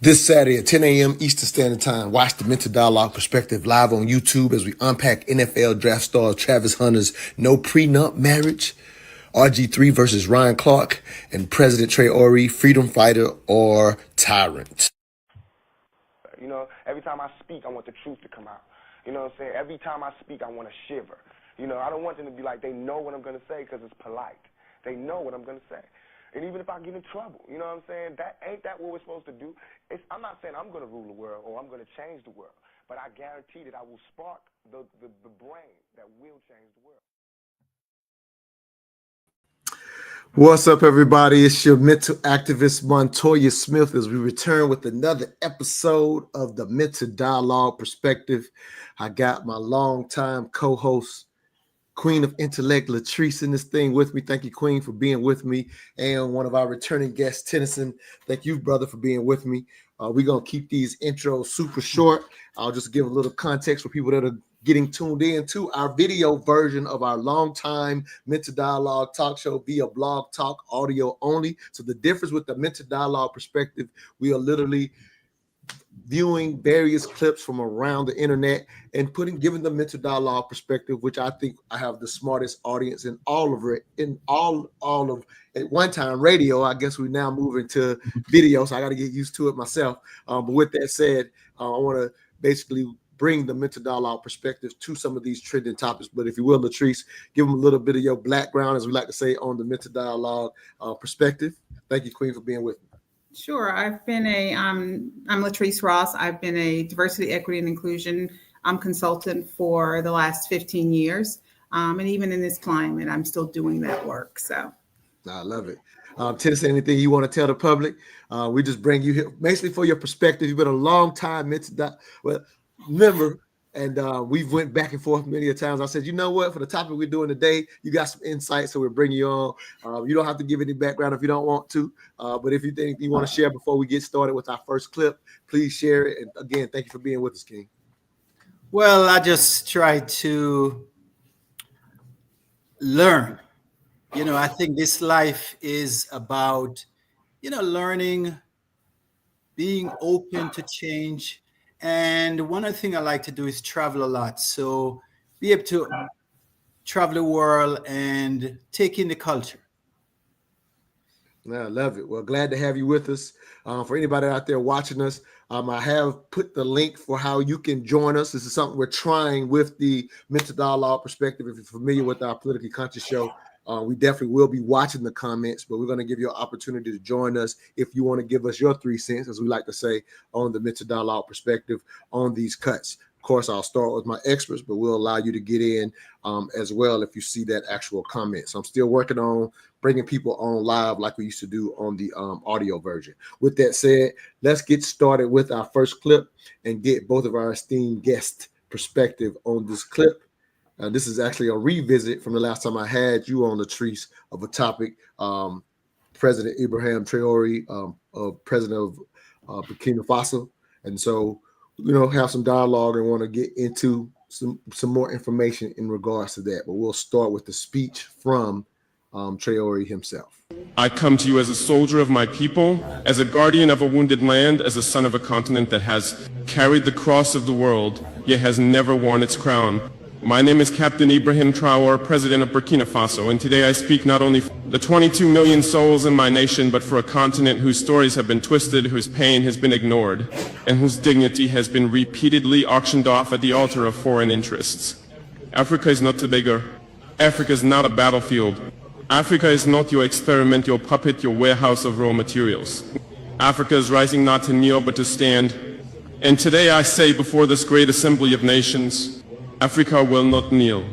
This Saturday at 10 a.m. Eastern Standard Time, watch the Mental Dialogue Perspective live on YouTube as we unpack NFL draft star Travis Hunter's no prenup marriage, RG3 versus Ryan Clark, and President Traoré, freedom fighter or tyrant. You know, every time I speak, I want the truth to come out. You know what I'm saying? Every time I speak, I want to shiver. You know, I don't want them to be like, they know what I'm going to say because it's polite. They know what I'm going to say. And even if I get in trouble, you know what I'm saying? Ain't that what we're supposed to do? I'm not saying I'm going to rule the world or I'm going to change the world, but I guarantee that I will spark the brain that will change the world. What's up, everybody? It's your mental activist, Montoya Smith, as we return with another episode of the Mental Dialogue Perspective. I got my longtime co-host, Queen of Intellect, Latrice, in this thing with me. Thank you, Queen, for being with me. And one of our returning guests, Tennyson. Thank you, brother, for being with me. We're going to keep these intros super short. I'll just give a little context for people that are getting tuned in to our video version of our longtime Mental Dialogue talk show via Blog Talk, audio only. So the difference with the Mental Dialogue Perspective, we are literally viewing various clips from around the internet and giving the Mental Dialogue Perspective, which I think I have the smartest audience in all of it, in all of at one time radio. I guess we now moving to video, so I got to get used to it myself. But with that said, I want to basically bring the Mental Dialogue Perspective to some of these trending topics. But if you will, Latrice, give them a little bit of your background, as we like to say, on the Mental Dialogue Perspective. Thank you, Queen, for being with me. Sure. I'm Latrice Ross. I've been a diversity, equity, and inclusion consultant for the last 15 years. And even in this climate, I'm still doing that work. So I love it. Tennessee, anything you want to tell the public? We just bring you here basically for your perspective. You've been a long time member, and we've went back and forth many a times. I said, you know what, for the topic we're doing today, you got some insight, so we're bringing you on. You don't have to give any background if you don't want to, but if you think you want to share before we get started with our first clip, please share it. And again, thank you for being with us, King. Well, I just try to learn. You know, I think this life is about, learning, being open to change. And one other thing I like to do is travel a lot. So be able to travel the world and take in the culture. I love it. Well, glad to have you with us. For anybody out there watching us, I have put the link for how you can join us. This is something we're trying with the Mental Dialogue Perspective. If you're familiar with our Politically Conscious show, we definitely will be watching the comments, but we're going to give you an opportunity to join us if you want to give us your 3 cents, as we like to say, on the Mental Dialogue Perspective on these cuts. Of course, I'll start with my experts, but we'll allow you to get in as well if you see that actual comment. So I'm still working on bringing people on live like we used to do on the audio version. With that said, let's get started with our first clip and get both of our esteemed guests' perspective on this clip. This is actually a revisit from the last time I had you on, Latrice, of a topic, President Ibrahim Traoré, president of Burkina Faso. And so, have some dialogue and want to get into some more information in regards to that. But we'll start with the speech from Traoré himself. I come to you as a soldier of my people, as a guardian of a wounded land, as a son of a continent that has carried the cross of the world, yet has never worn its crown. My name is Captain Ibrahim Traore, President of Burkina Faso, and today I speak not only for the 22 million souls in my nation, but for a continent whose stories have been twisted, whose pain has been ignored, and whose dignity has been repeatedly auctioned off at the altar of foreign interests. Africa is not Tobago. Africa is not a battlefield. Africa is not your experiment, your puppet, your warehouse of raw materials. Africa is rising not to kneel, but to stand. And today I say before this great assembly of nations, Africa will not kneel,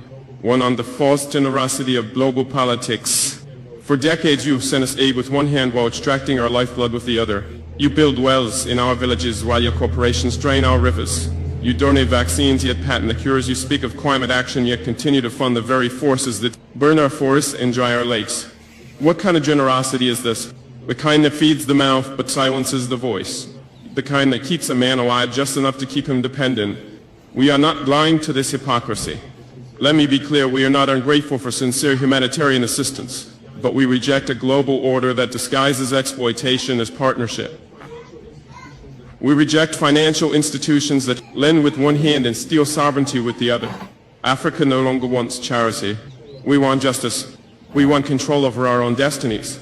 one on the false generosity of global politics. For decades you've sent us aid with one hand while extracting our lifeblood with the other. You build wells in our villages while your corporations drain our rivers. You donate vaccines yet patent the cures. You speak of climate action yet continue to fund the very forces that burn our forests and dry our lakes. What kind of generosity is this? The kind that feeds the mouth but silences the voice. The kind that keeps a man alive just enough to keep him dependent. We are not blind to this hypocrisy. Let me be clear, we are not ungrateful for sincere humanitarian assistance, but we reject a global order that disguises exploitation as partnership. We reject financial institutions that lend with one hand and steal sovereignty with the other. Africa no longer wants charity. We want justice. We want control over our own destinies.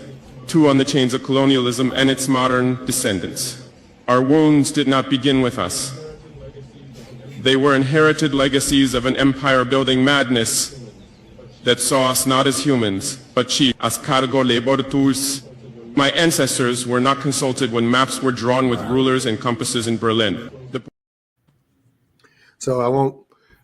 Too on the chains of colonialism and its modern descendants. Our wounds did not begin with us. They were inherited legacies of an empire-building madness that saw us not as humans, but chiefs, as cargo labor tools. My ancestors were not consulted when maps were drawn with rulers and compasses in Berlin. So I won't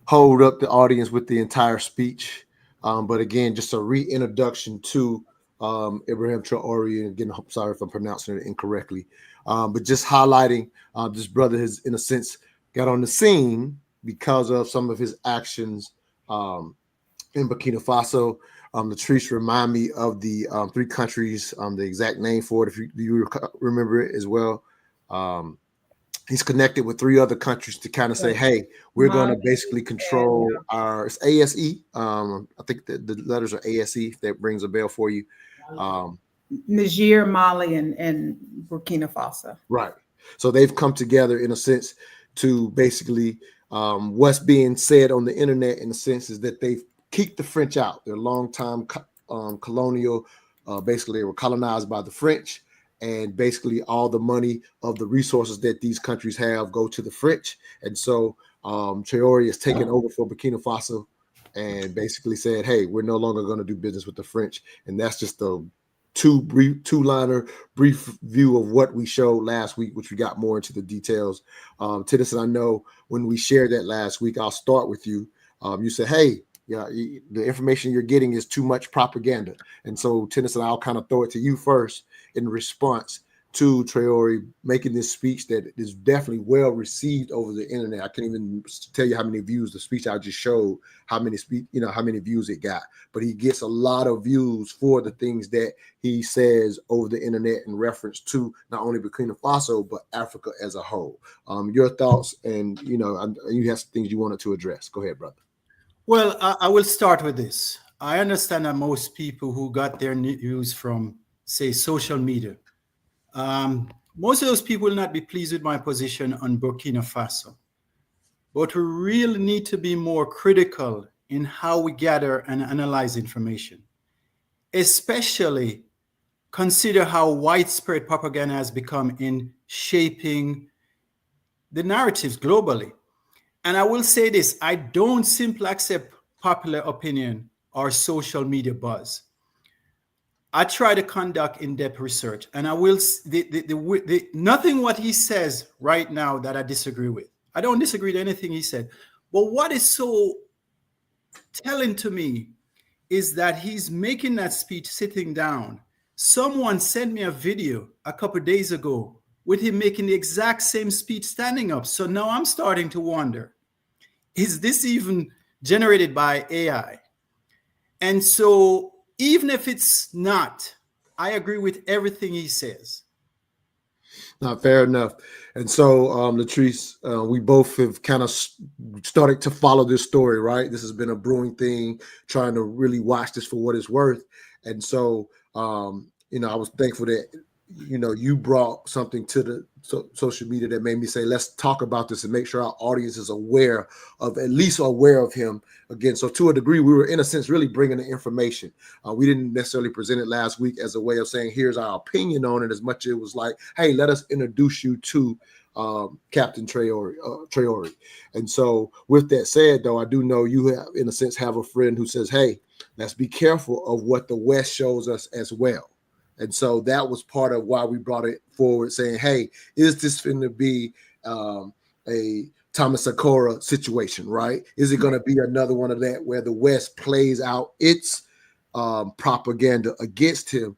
hold up the audience with the entire speech, but again, just a reintroduction to Ibrahim Traore. And again, I'm sorry if I'm pronouncing it incorrectly, but just highlighting this brother has, in a sense, got on the scene because of some of his actions in Burkina Faso. Latrice remind me of the 3 countries, the exact name for it, if you remember it as well. He's connected with 3 other countries to kind of say, hey, we're going to basically control our ASE. I think the letters are ASE, if that rings a bell for you. Niger, Mali, and Burkina Faso. Right. So they've come together in a sense to basically what's being said on the internet in a sense is that they've kicked the French out. They're long-time colonial. Basically, they were colonized by the French, and basically all the money of the resources that these countries have go to the French. And so Traoré has taken over for Burkina Faso and basically said, hey, we're no longer going to do business with the French. And that's just a two-liner brief view of what we showed last week, which we got more into the details. Tennyson, I know when we shared that last week, I'll start with you. You said, hey, yeah, the information you're getting is too much propaganda. And so, Tennyson, I'll kind of throw it to you first in response to Traoré making this speech that is definitely well received over the internet. I can't even tell you how many views the speech I just showed, how many views it got. But he gets a lot of views for the things that he says over the internet in reference to not only Burkina Faso, but Africa as a whole. Your thoughts, and you have some things you wanted to address. Go ahead, brother. Well, I will start with this. I understand that most people who got their news from, say, social media, most of those people will not be pleased with my position on Burkina Faso. But we really need to be more critical in how we gather and analyze information, especially consider how widespread propaganda has become in shaping the narratives globally. And I will say this, I don't simply accept popular opinion or social media buzz. I try to conduct in-depth research, and I will, nothing what he says right now that I disagree with. I don't disagree with anything he said. But what is so telling to me is that he's making that speech sitting down. Someone sent me a video a couple of days ago with him making the exact same speech standing up. So now I'm starting to wonder, is this even generated by AI? And so even if it's not, I agree with everything he says. Not fair enough. And so, Latrice, we both have kind of started to follow this story, right? This has been a brewing thing, trying to really watch this for what it's worth. And so, I was thankful that, you brought something to the social media that made me say, let's talk about this and make sure our audience is at least aware of him. Again, so to a degree, we were in a sense really bringing the information. We didn't necessarily present it last week as a way of saying, here's our opinion on it, as much as it was like, hey, let us introduce you to Captain Traoré. And so with that said, though, I do know you have, in a sense, have a friend who says, hey, let's be careful of what the West shows us as well. And so that was part of why we brought it forward, saying, hey, is this going to be a Thomas Sakura situation, right? Is it going to be another one of that where the West plays out its propaganda against him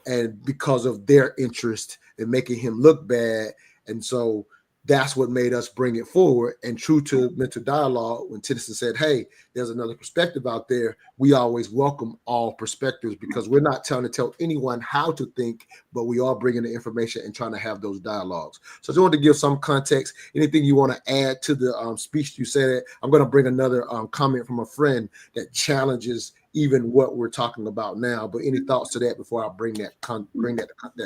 and because of their interest in making him look bad? And so that's what made us bring it forward. And true to mental dialogue, when Tennyson said, hey, there's another perspective out there, we always welcome all perspectives because we're not trying to tell anyone how to think, but we are bringing the information and trying to have those dialogues. So I just wanted to give some context. Anything you want to add to the speech you said? I'm going to bring another comment from a friend that challenges even what we're talking about now. But any thoughts to that before I bring that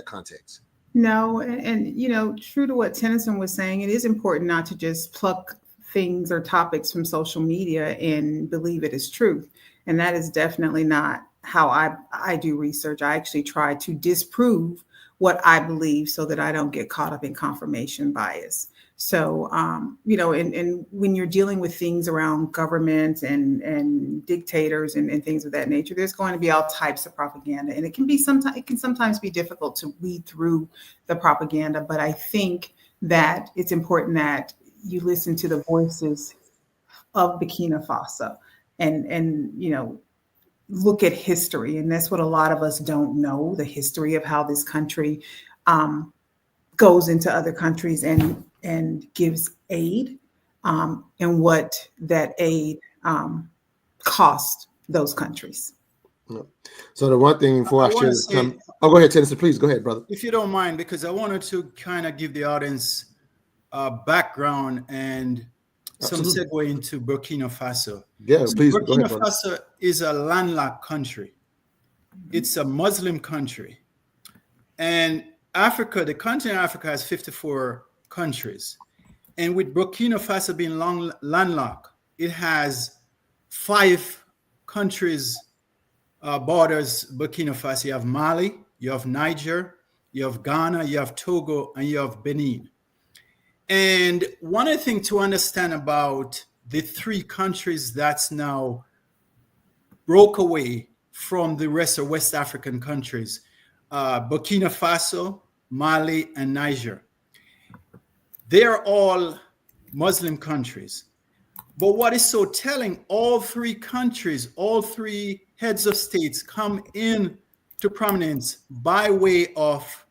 context? No, and true to what Tennyson was saying, it is important not to just pluck things or topics from social media and believe it is truth. And that is definitely not how I do research. I actually try to disprove what I believe so that I don't get caught up in confirmation bias. So, and when you're dealing with things around government and dictators and things of that nature, there's going to be all types of propaganda, and it can sometimes be difficult to weed through the propaganda. But I think that it's important that you listen to the voices of Burkina Faso and look at history, and that's what a lot of us don't know, the history of how this country goes into other countries and gives aid, and what that aid cost those countries. So the one thing before I share this, go ahead, Tennessee, please go ahead, brother. If you don't mind, because I wanted to kind of give the audience background and some segue into Burkina Faso. Yeah, please. Burkina Faso is a landlocked country. It's a Muslim country. And Africa, the continent of Africa has 54 countries. And with Burkina Faso being landlocked, it has 5 countries borders Burkina Faso. You have Mali, you have Niger, you have Ghana, you have Togo, and you have Benin. And one of the things to understand about the 3 countries that's now broke away from the rest of West African countries, Burkina Faso, Mali, and Niger. They're all Muslim countries. But what is so telling, all 3 countries, all 3 heads of states come in to prominence by way of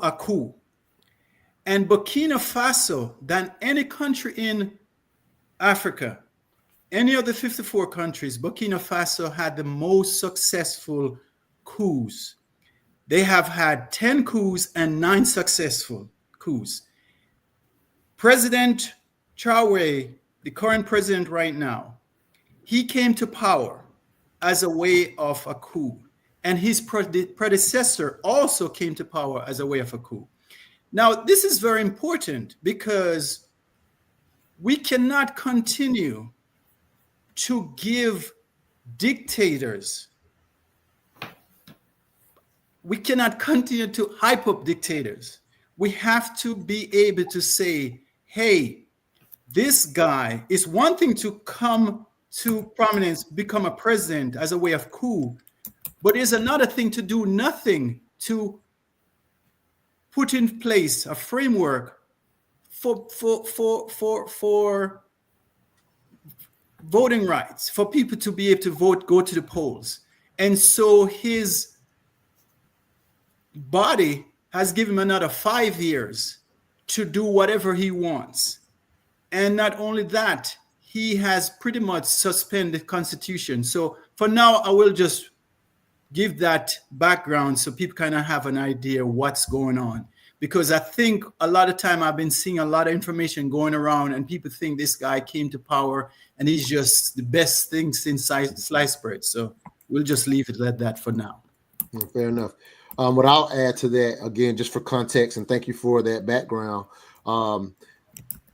a coup. And Burkina Faso, than any country in Africa, any of the 54 countries, Burkina Faso had the most successful coups. They have had 10 coups and 9 successful coups. President Traoré, the current president right now, he came to power as a way of a coup. And his predecessor also came to power as a way of a coup. Now, this is very important because we cannot continue to give dictators, we cannot continue to hype up dictators. We have to be able to say, hey, this guy is one thing to come to prominence, become a president as a way of coup, but it's another thing to do nothing to put in place a framework for voting rights, for people to be able to vote, go to the polls. And so his body has given him another 5 years to do whatever he wants. And not only that, he has pretty much suspended the Constitution. So for now, I will just give that background so people kind of have an idea what's going on. Because I think a lot of time I've been seeing a lot of information going around and people think this guy came to power and he's just the best thing since sliced bread. So we'll just leave it at that for now. Fair enough. What I'll add to that, again, just for context, and thank you for that background.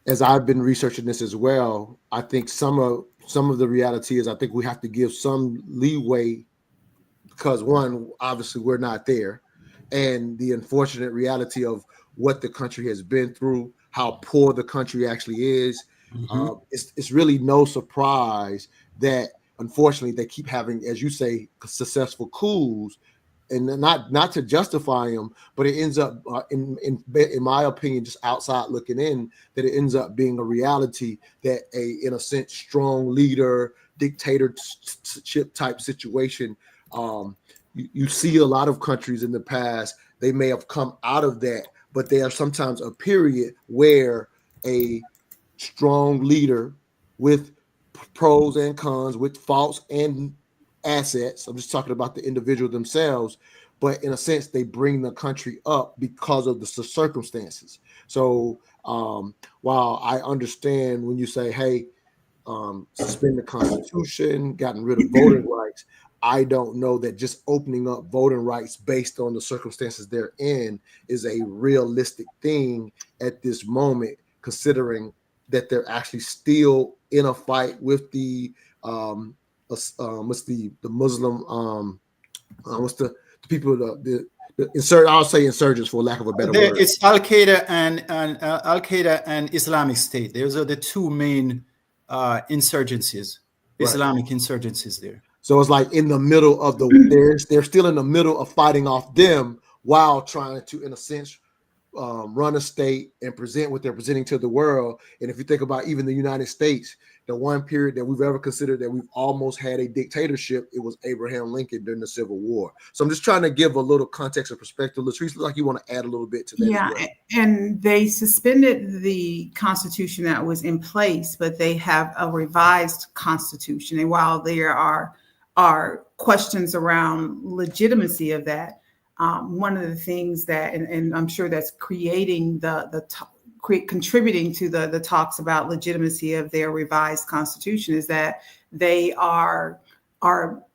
As I've been researching this as well, I think some of the reality is I think we have to give some leeway because, one, obviously we're not there, and the unfortunate reality of what the country has been through, how poor the country actually is. Mm-hmm. It's really no surprise that, unfortunately, they keep having, as you say, successful coups. And not to justify them, but it ends up, in my opinion, just outside looking in, that it ends up being a reality that in a sense, strong leader, dictatorship type situation. You see a lot of countries in the past, they may have come out of that, but there are sometimes a period where a strong leader with pros and cons, with faults and assets, I'm just talking about the individual themselves, but in a sense they bring the country up because of the circumstances. So while I understand when you say, hey, suspend the Constitution, gotten rid of voting rights, I don't know that just opening up voting rights based on the circumstances they're in is a realistic thing at this moment, considering that they're actually still in a fight with the what's the Muslim what's the people the I'll say insurgents for lack of a better word. It's Al Qaeda and Al Qaeda and Islamic State. Those are the two main insurgencies, Islamic insurgencies there. So it's like in the middle of they're still in the middle of fighting off them while trying to, in a sense, run a state and present what they're presenting to the world. And if you think about even the United States, the one period that we've ever considered that we've almost had a dictatorship, it was Abraham Lincoln during the Civil War. So I'm just trying to give a little context and perspective. Latrice, like you want to add a little bit to that. Yeah, as well. And they suspended the constitution that was in place, but they have a revised constitution. And while there are questions around legitimacy of that, one of the things that, and I'm sure that's creating contributing to the talks about legitimacy of their revised constitution, is that they are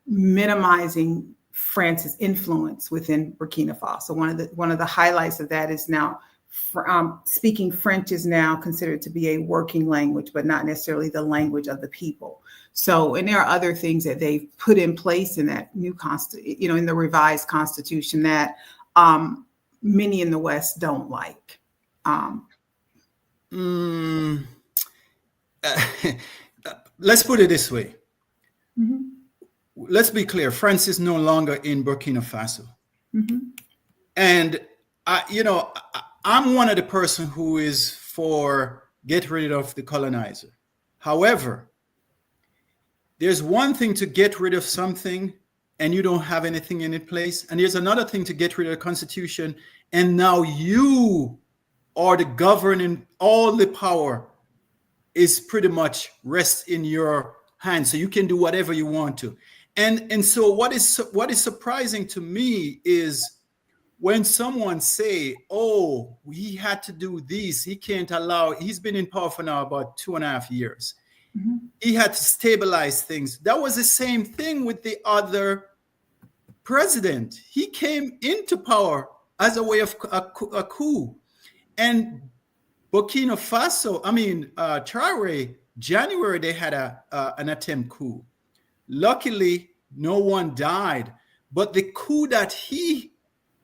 minimizing France's influence within Burkina Faso. One of the highlights of that is now speaking French is now considered to be a working language, but not necessarily the language of the people. So, and there are other things that they've put in place in that new in the revised constitution that many in the West don't like. Let's put it this way. Mm-hmm. Let's be clear. France is no longer in Burkina Faso. Mm-hmm. And, I'm one of the person who is for get rid of the colonizer. However, there's one thing to get rid of something and you don't have anything in its place. And there's another thing to get rid of the constitution. And now you are the governing, all the power is pretty much rests in your hands. So you can do whatever you want to. And so what is surprising to me is when someone say, oh, he had to do this, he can't allow, he's been in power for now about 2.5 years. Mm-hmm. He had to stabilize things. That was the same thing with the other president. He came into power as a way of a coup. And Burkina Faso, Traoré, January, they had an attempt coup. Luckily, no one died. But the coup that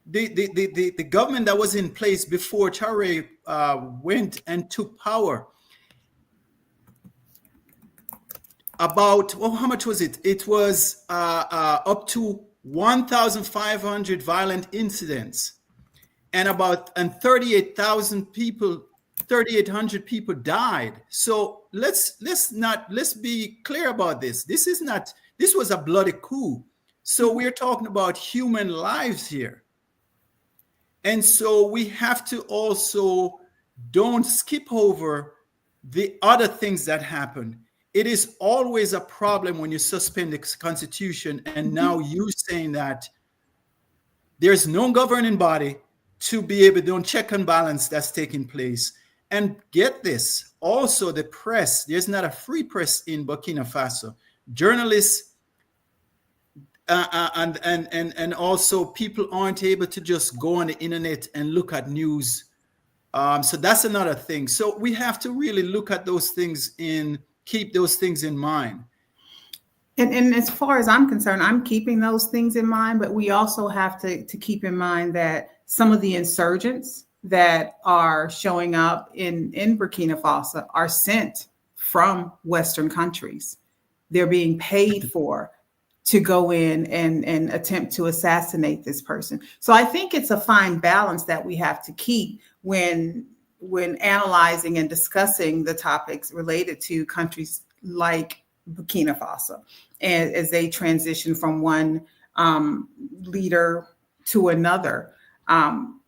the government that was in place before Traoré went and took power, about, how much was it? It was up to 1,500 violent incidents, and 38,000 people, 3,800 people died. So let's be clear about this. This was a bloody coup. So we're talking about human lives here. And so we have to also don't skip over the other things that happen. It is always a problem when you suspend the constitution and now you saying that there's no governing body to be able to do check and balance that's taking place. And get this, also the press, there's not a free press in Burkina Faso. Journalists and also people aren't able to just go on the internet and look at news. So that's another thing. So we have to really look at those things keep those things in mind. And as far as I'm concerned, I'm keeping those things in mind, but we also have to keep in mind that some of the insurgents that are showing up in Burkina Faso are sent from Western countries. They're being paid for to go in and attempt to assassinate this person. So I think it's a fine balance that we have to keep when analyzing and discussing the topics related to countries like Burkina Faso, and as they transition from one leader to another. And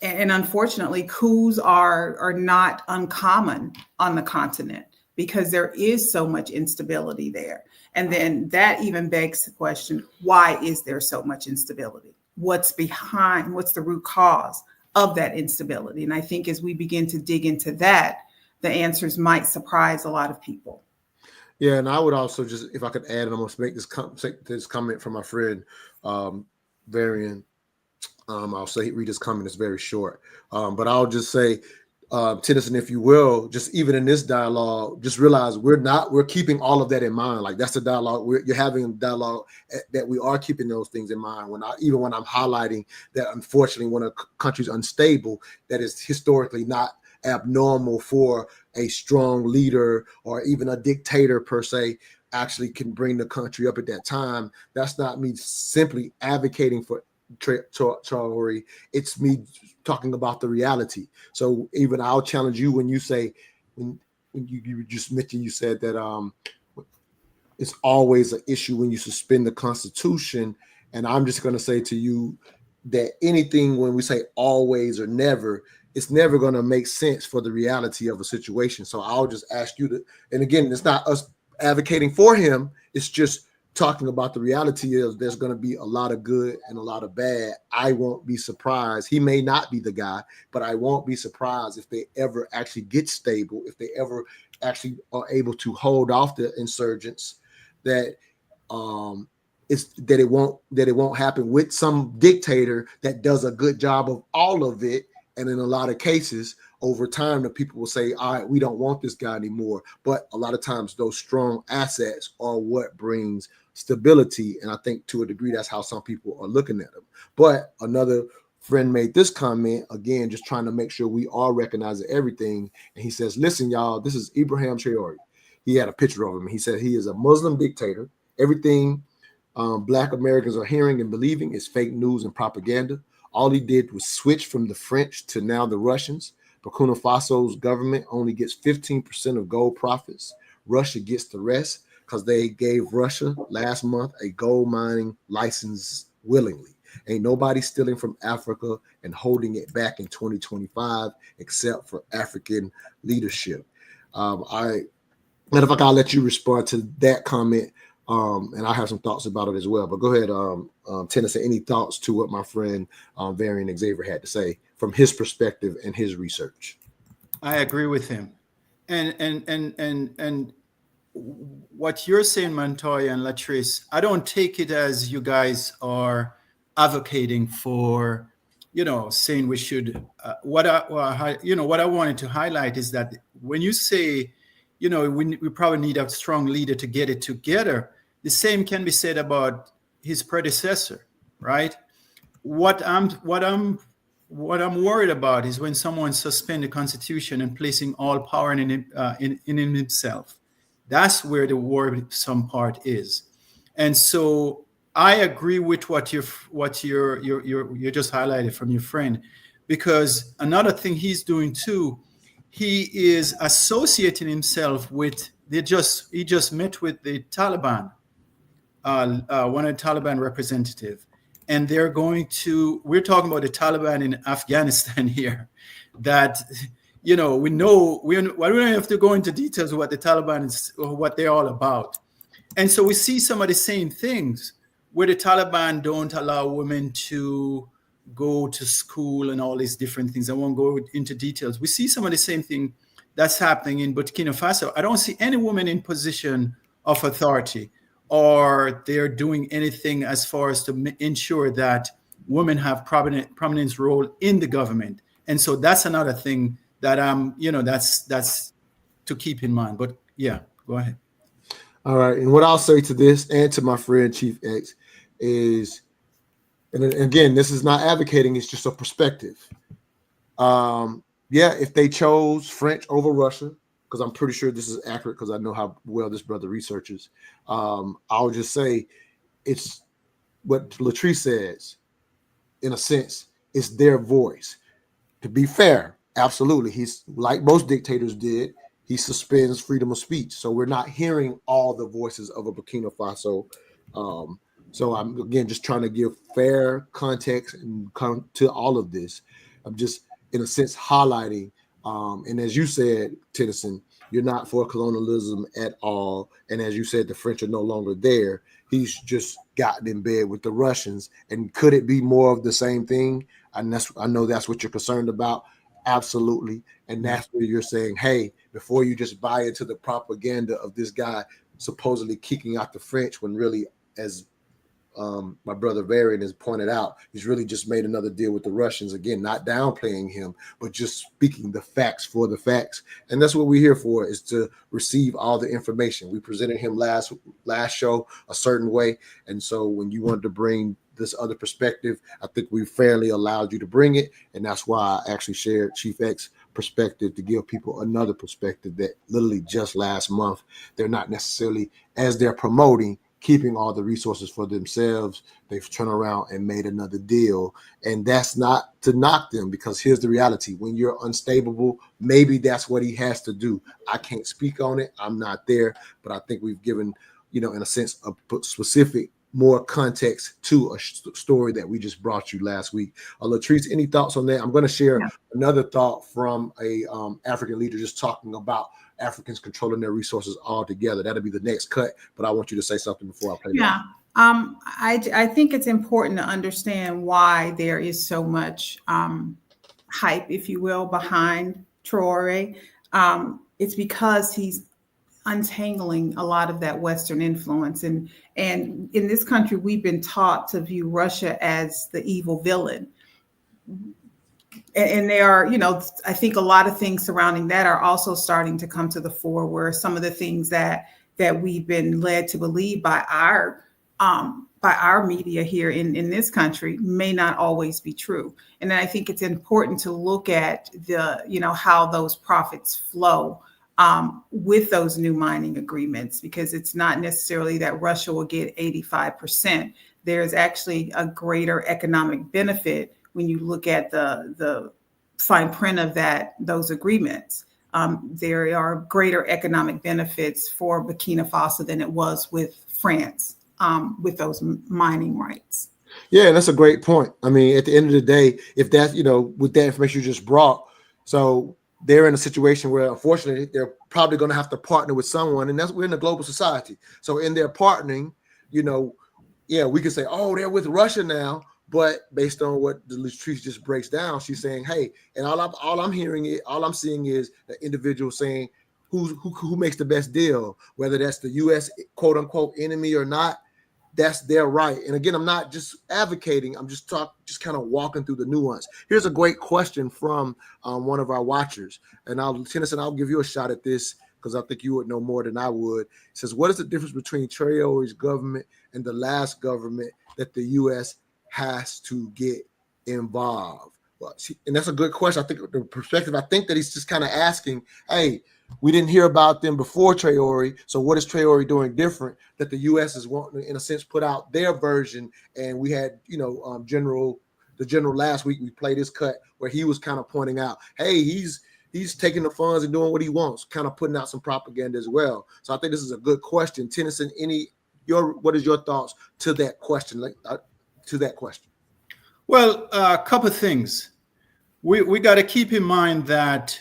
unfortunately, coups are not uncommon on the continent because there is so much instability there. And then that even begs the question, why is there so much instability? What's behind, what's the root cause of that instability? And I think as we begin to dig into that, the answers might surprise a lot of people. Yeah, and I would also just, if I could add, and I'm going to make this comment from my friend Varian. I'll say read this comment. It's very short, but I'll just say, Tennyson, if you will, just even in this dialogue, just realize we're keeping all of that in mind. Like that's the dialogue you're having a dialogue that we are keeping those things in mind. When I'm highlighting that, unfortunately, when a country's unstable, that is historically not abnormal for a strong leader or even a dictator per se actually can bring the country up at that time. That's not me simply advocating for Traoré. It's me talking about the reality. So even I'll challenge you when you say, when you just mentioned, you said that it's always an issue when you suspend the Constitution. And I'm just going to say to you that anything when we say always or never, it's never going to make sense for the reality of a situation. So I'll just ask you to, and again, it's not us advocating for him. It's just talking about the reality is there's going to be a lot of good and a lot of bad. I won't be surprised. He may not be the guy, but I won't be surprised if they ever actually get stable, if they ever actually are able to hold off the insurgents, that it won't happen with some dictator that does a good job of all of it. And in a lot of cases, over time, the people will say, all right, we don't want this guy anymore. But a lot of times those strong assets are what brings stability. And I think to a degree, that's how some people are looking at them. But another friend made this comment, again, just trying to make sure we are recognizing everything. And he says, listen, y'all, this is Ibrahim Traoré. He had a picture of him. He said he is a Muslim dictator. Everything Black Americans are hearing and believing is fake news and propaganda. All he did was switch from the French to now the Russians. Burkina Faso's government only gets 15% of gold profits. Russia gets the rest because they gave Russia last month a gold mining license willingly. Ain't nobody stealing from Africa and holding it back in 2025 except for African leadership. Matter of fact, I'll let you respond to that comment, and I have some thoughts about it as well. But go ahead, Tennessee. Any thoughts to what my friend Varian Xavier had to say from his perspective and his research? I agree with him, and what you're saying, Montoya and Latrice, I don't take it as you guys are advocating for, saying we should. What I wanted to highlight is that when you say, we probably need a strong leader to get it together, the same can be said about his predecessor, right? What I'm worried about is when someone suspends the Constitution and placing all power in himself. That's where the worrisome part is. And so I agree with what you just highlighted from your friend, because another thing he's doing too, he is associating himself with he just met with the Taliban, one of the Taliban representative, and we're talking about the Taliban in Afghanistan here, that we don't have to go into details of what the Taliban is or what they're all about. And so we see some of the same things where the Taliban don't allow women to go to school and all these different things. I won't go into details. We see some of the same thing that's happening in Burkina Faso. I don't see any woman in position of authority, or they're doing anything as far as to ensure that women have prominent role in the government. And so that's another thing that that's to keep in mind. But yeah, go ahead. All right. And what I'll say to this and to my friend Chief X is, and again, this is not advocating, it's just a perspective. If they chose French over Russia, because I'm pretty sure this is accurate because I know how well this brother researches, I'll just say it's what Latrice says, in a sense, it's their voice. To be fair, absolutely. He's like most dictators did. He suspends freedom of speech. So we're not hearing all the voices of a Burkina Faso. So I'm, again, just trying to give fair context and to all of this. I'm just, in a sense, highlighting. And as you said, Tennyson, you're not for colonialism at all. And as you said, the French are no longer there. He's just gotten in bed with the Russians. And could it be more of the same thing? And I know that's what you're concerned about. Absolutely. And that's where you're saying, hey, before you just buy into the propaganda of this guy supposedly kicking out the French when really, as my brother Varian has pointed out, he's really just made another deal with the Russians. Again, not downplaying him, but just speaking the facts for the facts. And that's what we're here for, is to receive all the information. We presented him last show a certain way. And so when you wanted to bring this other perspective, I think we fairly allowed you to bring it. And that's why I actually shared Chief X's perspective, to give people another perspective that literally just last month, they're not necessarily, as they're promoting, keeping all the resources for themselves. They've turned around and made another deal. And that's not to knock them, because here's the reality. When you're unstable, maybe that's what he has to do. I can't speak on it. I'm not there, but I think we've given, in a sense, a specific more context to a story that we just brought you last week. Latrice, any thoughts on that? I'm going to share another thought from a African leader just talking about Africans controlling their resources altogether. That'll be the next cut, but I want you to say something before I play that. I think it's important to understand why there is so much hype, if you will, behind Traore. It's because he's untangling a lot of that Western influence. And in this country, we've been taught to view Russia as the evil villain. And there are, I think a lot of things surrounding that are also starting to come to the fore, where some of the things that we've been led to believe by our media here in this country may not always be true. And then I think it's important to look at how those profits flow with those new mining agreements, because it's not necessarily that Russia will get 85%. There's actually a greater economic benefit when you look at the fine print of those agreements. There are greater economic benefits for Burkina Faso than it was with France with those mining rights. Yeah, and that's a great point. I mean, at the end of the day, if that's, with that information you just brought, so they're in a situation where, unfortunately, they're probably going to have to partner with someone, and we're in a global society. So in their partnering, we could say, oh, they're with Russia now, but based on what the Latrice just breaks down, she's saying, hey, and all I'm seeing is the individual saying who makes the best deal, whether that's the U.S. quote unquote enemy or not. That's their right. And again, I'm not just advocating. I'm just kind of walking through the nuance. Here's a great question from one of our watchers. And Tennyson, I'll give you a shot at this because I think you would know more than I would. It says, what is the difference between Traore's government and the last government that the U.S. has to get involved? Well, and that's a good question. I think the perspective, I think that he's just kind of asking, hey, we didn't hear about them before Traore, so what is Traore doing different that the U.S. is wanting to, in a sense, put out their version? And we had, the general last week, we played this cut where he was kind of pointing out, hey, he's taking the funds and doing what he wants, kind of putting out some propaganda as well. So I think this is a good question. Tennyson, what is your thoughts to that question? Well, a couple of things. We got to keep in mind that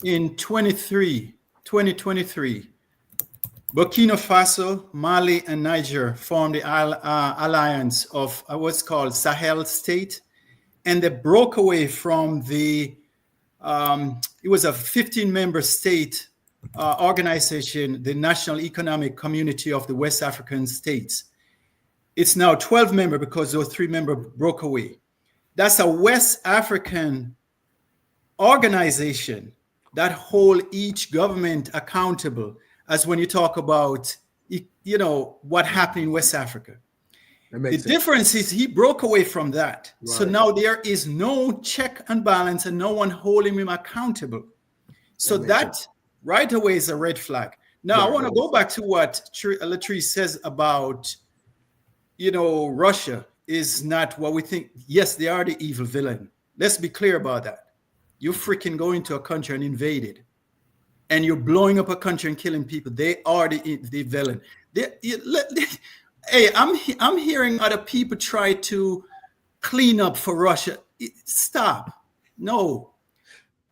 in 2023, Burkina Faso, Mali, and Niger formed the alliance of what's called Sahel state, and they broke away from it was a 15-member state organization, the National Economic Community of the West African States. It's now 12-member because those 3 members broke away. That's a West African organization that hold each government accountable, as when you talk about, what happened in West Africa. The difference is he broke away from that. Right. So now there is no check and balance and no one holding him accountable. So that right away is a red flag. Now, I want to go back to what Latrice says about, Russia is not what we think. Yes, they are the evil villain. Let's be clear about that. You freaking go into a country and invade it, and you're blowing up a country and killing people. They are the villain. Hey, I'm hearing other people try to clean up for Russia. Stop. No.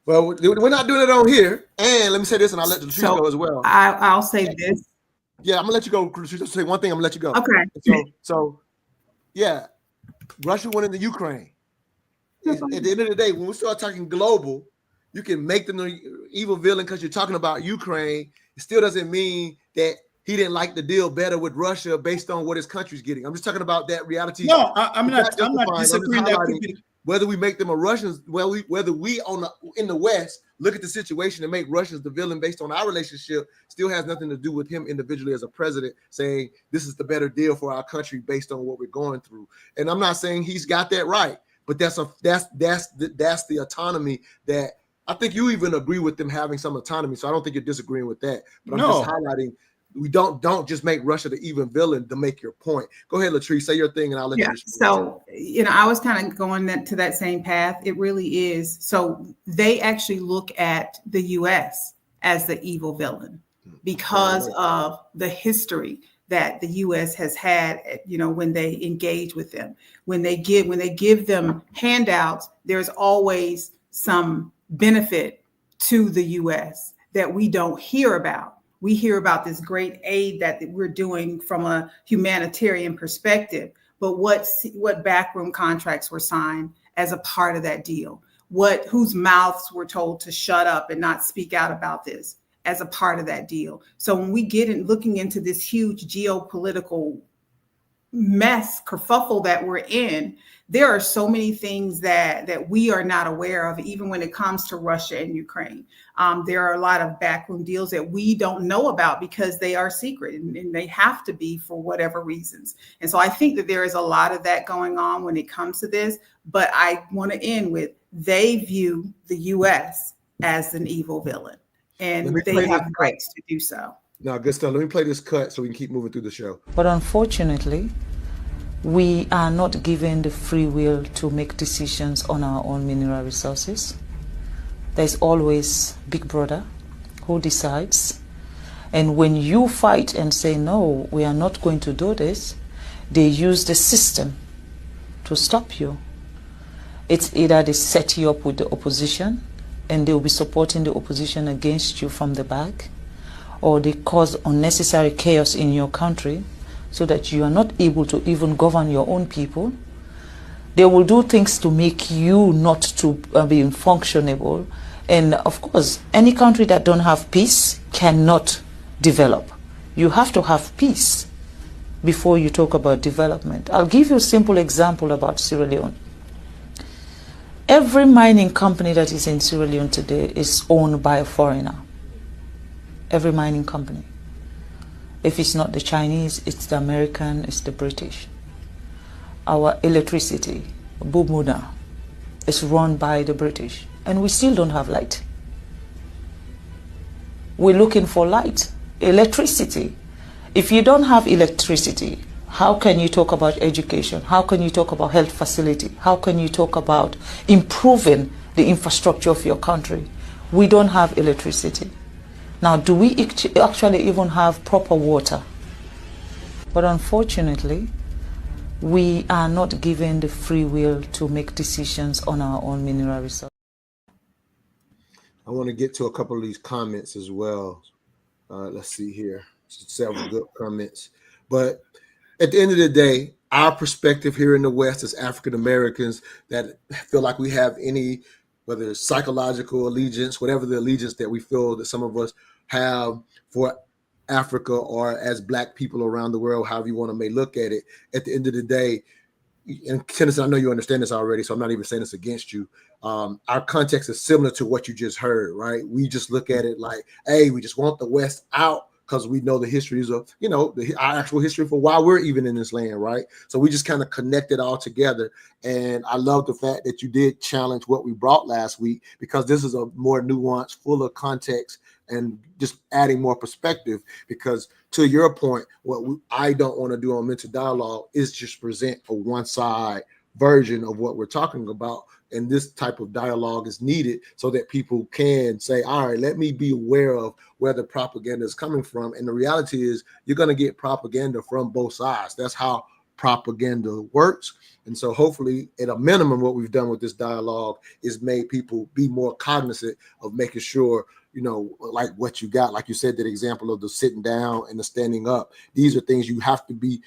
Well, we're not doing it on here. And let me say this, and I'll let Latrice go as well. I'll say this. Yeah, I'm gonna let you go. Just say one thing. I'm gonna let you go. Okay. So, yeah, Russia went into Ukraine. At the end of the day, when we start talking global, You can make them the evil villain because you're talking about Ukraine. It still doesn't mean that he didn't like the deal better with Russia based on what his country's getting. I'm just talking about that reality. No, I'm not disagreeing that could be. Whether we make them a Russians, whether we in the West look at the situation and make Russians the villain based on our relationship, still has nothing to do with him individually as a president saying this is the better deal for our country based on what we're going through. And I'm not saying he's got that right, but that's the autonomy that I think you even agree with them having some autonomy. So I don't think you're disagreeing with that. But I'm just highlighting. We don't just make Russia the even villain to make your point. Go ahead, Latrice, say your thing, and I'll let you. So, I was kind of going to that same path. It really is. So they actually look at the U.S. as the evil villain because of the history that the U.S. has had, when they engage with them. When they give them handouts, there's always some benefit to the U.S. that we don't hear about. We hear about this great aid that we're doing from a humanitarian perspective, but what backroom contracts were signed as a part of that deal? Whose mouths were told to shut up and not speak out about this as a part of that deal? So when we get in looking into this huge geopolitical mess, kerfuffle that we're in, there are so many things that we are not aware of, even when it comes to Russia and Ukraine. There are a lot of backroom deals that we don't know about because they are secret and they have to be for whatever reasons. And so I think that there is a lot of that going on when it comes to this. But I want to end with, they view the U.S. as an evil villain, and they have rights to do so. No, good stuff. Let me play this cut so we can keep moving through the show. But unfortunately, we are not given the free will to make decisions on our own mineral resources. There's always Big Brother who decides. And when you fight and say, no, we are not going to do this, they use the system to stop you. It's either they set you up with the opposition and they'll be supporting the opposition against you from the back, or they cause unnecessary chaos in your country so that you are not able to even govern your own people. They will do things to make you not to be functionable. And of course, any country that don't have peace cannot develop. You have to have peace before you talk about development. I'll give you a simple example about Sierra Leone. Every mining company that is in Sierra Leone today is owned by a foreigner. Every mining company. If it's not the Chinese, it's the American, it's the British. Our electricity, Bumuna, is run by the British, and we still don't have light. We're looking for light, electricity. If you don't have electricity, how can you talk about education? How can you talk about health facility? How can you talk about improving the infrastructure of your country? We don't have electricity. Now, do we actually even have proper water? But unfortunately, we are not given the free will to make decisions on our own mineral resources. I want to get to a couple of these comments as well. Let's see here. Several good comments. But at the end of the day, our perspective here in the West as African Americans that feel like we have any, whether it's psychological allegiance, whatever the allegiance that we feel that some of us have for Africa or as Black people around the world, however you may look at it, at the end of the day, and Tennyson, I know you understand this already, so I'm not even saying this against you. Our context is similar to what you just heard, right? We just look at it like, hey, we just want the West out because we know the histories of, our actual history for why we're even in this land, right? So we just kind of connect it all together. And I love the fact that you did challenge what we brought last week, because this is a more nuanced, full of context and just adding more perspective. Because to your point, I don't want to do on Mental Dialogue is just present a one-side version of what we're talking about. And this type of dialogue is needed so that people can say, all right, let me be aware of where the propaganda is coming from. And the reality is you're going to get propaganda from both sides. That's how propaganda works. And so hopefully at a minimum, what we've done with this dialogue is made people be more cognizant of making sure, like what you got, like you said, that example of the sitting down and the standing up. These are things you have to be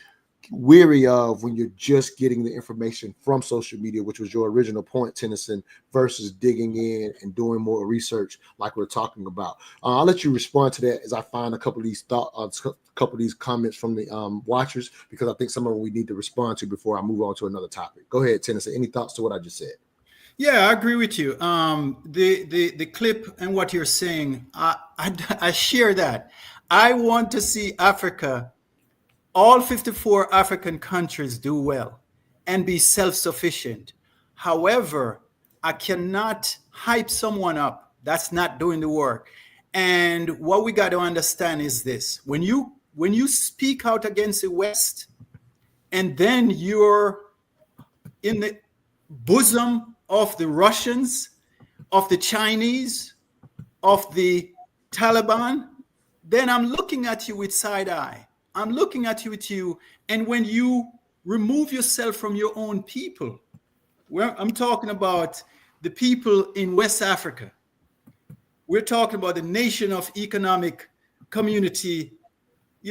weary of when you're just getting the information from social media, which was your original point, Tennyson, versus digging in and doing more research like we're talking about. I'll let you respond to that as I find a couple of these comments from the watchers, because I think some of them we need to respond to before I move on to another topic. Go ahead, Tennyson. Any thoughts to what I just said? Yeah, I agree with you. The clip and what you're saying, I share that. I want to see Africa, all 54 African countries, do well and be self-sufficient. However, I cannot hype someone up that's not doing the work. And what we got to understand is this: when you speak out against the West, and then you're in the bosom of the Russians, of the Chinese, of the Taliban, then I'm looking at you with side eye. I'm looking at you. And when you remove yourself from your own people, well, I'm talking about the people in West Africa. We're talking about the nation of economic community,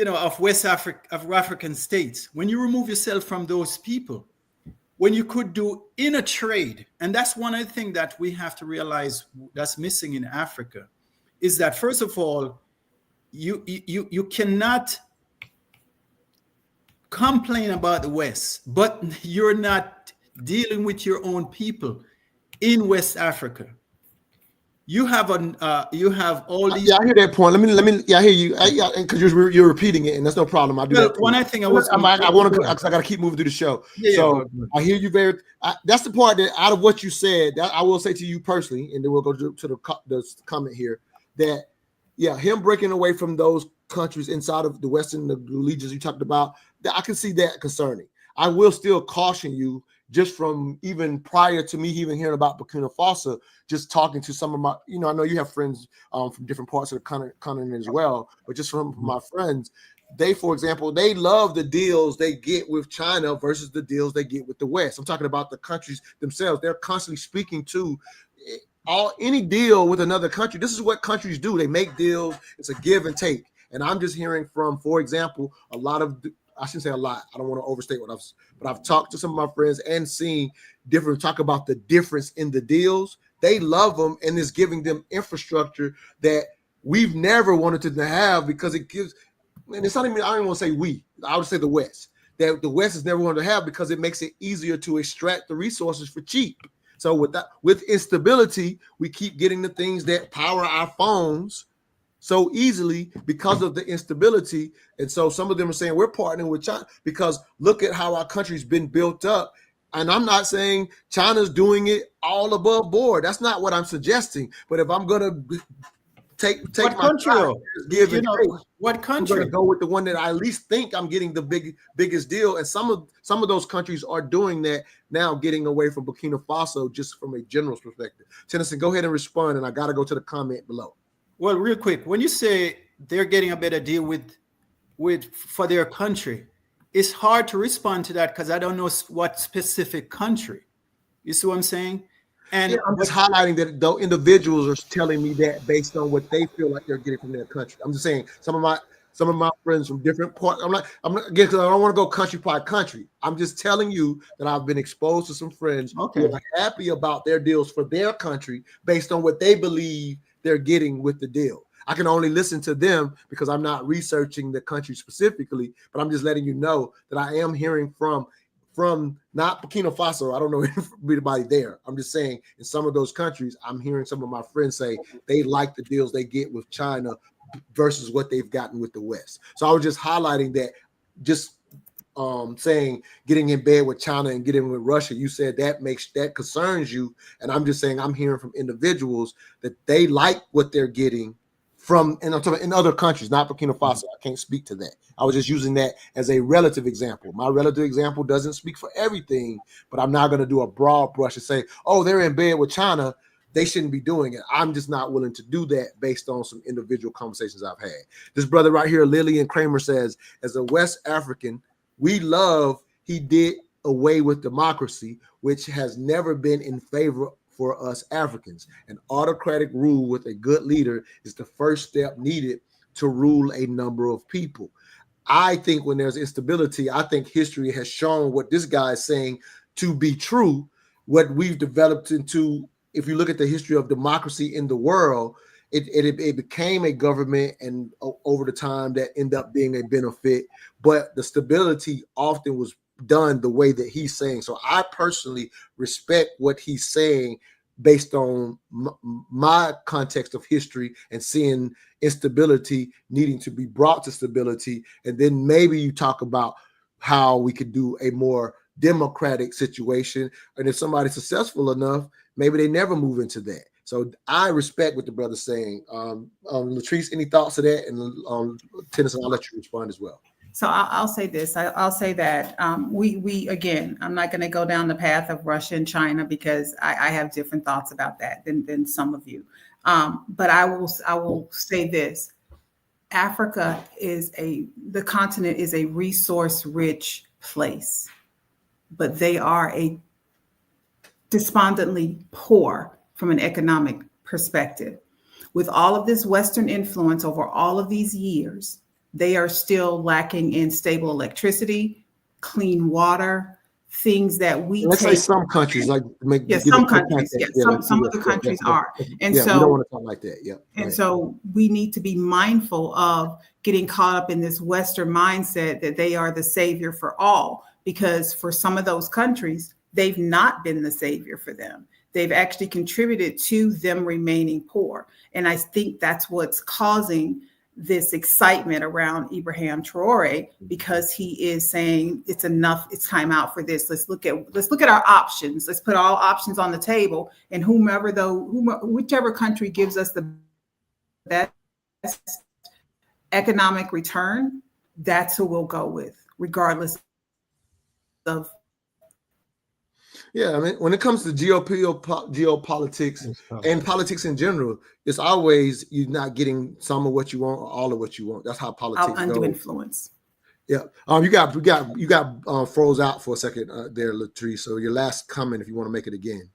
of West Africa, of African states. When you remove yourself from those people, when you could do inner trade, and that's one of the things that we have to realize that's missing in Africa, is that first of all, you cannot complain about the West, but you're not dealing with your own people in West Africa. You have all these. Yeah, I hear that point. Let me. Yeah, I hear you. Because you're repeating it, and that's no problem. I do that. One thing I want to. Because I got to keep moving through the show. So I hear you very. That's the part that out of what you said, that I will say to you personally, and then we'll go to the comment here. That him breaking away from those countries inside of the Western the legions you talked about, I can see that concerning. I will still caution you, just from even prior to me even hearing about Burkina Faso, just talking to some of my, I know you have friends from different parts of the continent as well, but just from my friends, they, for example, they love the deals they get with China versus the deals they get with the West. I'm talking about the countries themselves. They're constantly speaking to any deal with another country. This is what countries do. They make deals. It's a give and take. And I'm just hearing from, for example, a lot of, I shouldn't say a lot, I don't want to overstate but I've talked to some of my friends and seen talk about the difference in the deals. They love them, and it's giving them infrastructure that we've never wanted to have, because it gives, and it's not even, I don't want to say we, I would say the West, that the West has never wanted to have, because it makes it easier to extract the resources for cheap. So with instability, we keep getting the things that power our phones so easily because of the instability. And so some of them are saying we're partnering with China because look at how our country's been built up. And I'm not saying China's doing it all above board. That's not what I'm suggesting. But if I'm going to take what my country, time, what country? I'm going to go with the one that I at least think I'm getting the biggest deal. And some of those countries are doing that now, getting away from Burkina Faso, just from a general perspective. Tennyson, go ahead and respond, and I got to go to the comment below. Well, real quick, when you say they're getting a better deal for their country, it's hard to respond to that because I don't know what specific country. You see what I'm saying? And I'm just highlighting that though individuals are telling me that based on what they feel like they're getting from their country. I'm just saying some of my friends from different parts. I'm not again, because I don't want to go country by country. I'm just telling you that I've been exposed to some friends who are happy about their deals for their country based on what they believe they're getting with the deal. I can only listen to them because I'm not researching the country specifically, but I'm just letting you know that I am hearing from not Burkina Faso. I don't know anybody there. I'm just saying in some of those countries, I'm hearing some of my friends say they like the deals they get with China versus what they've gotten with the West. So I was just highlighting that, just saying getting in bed with China and getting with Russia, you said that concerns you. And I'm just saying I'm hearing from individuals that they like what they're getting from, and I'm talking in other countries, not Burkina Faso. I can't speak to that. I was just using that as a relative example. My relative example doesn't speak for everything, but I'm not going to do a broad brush and say, oh, they're in bed with China, they shouldn't be doing it. I'm just not willing to do that based on some individual conversations I've had. This brother right here, Lillian Kramer, says, as a West African, we love he did away with democracy, which has never been in favor for us Africans. An autocratic rule with a good leader is the first step needed to rule a number of people. I think when there's instability, I think history has shown what this guy is saying to be true. What we've developed into, if you look at the history of democracy in the world, it became a government, and over the time that ended up being a benefit. But the stability often was done the way that he's saying. So I personally respect what he's saying based on my context of history and seeing instability needing to be brought to stability. And then maybe you talk about how we could do a more democratic situation. And if somebody's successful enough, maybe they never move into that. So I respect what the brother's saying. Latrice, any thoughts to that? And Tennyson, I'll let you respond as well. So I'll say this. I'll say that we again, I'm not going to go down the path of Russia and China because I have different thoughts about that than some of you. But I will say this: Africa the continent is a resource-rich place, but they are a despondently poor from an economic perspective. With all of this Western influence over all of these years, they are still lacking in stable electricity, clean water, things that we Let's say some countries some countries, some of the countries are. And so we don't want to talk like that. Yeah. And so we need to be mindful of getting caught up in this Western mindset that they are the savior for all, because for some of those countries, they've not been the savior for them. They've actually contributed to them remaining poor. And I think that's what's causing this excitement around Ibrahim Traore, because he is saying it's enough, it's time out for this. Let's look at our options. Let's put all options on the table, and whichever country gives us the best economic return, that's who we'll go with, regardless of. Yeah, I mean, when it comes to geopolitics and politics in general, it's always you're not getting some of what you want or all of what you want. That's how politics goes. Undue influence. Yeah. You got froze out for a second there, Latrice. So your last comment, if you want to make it again.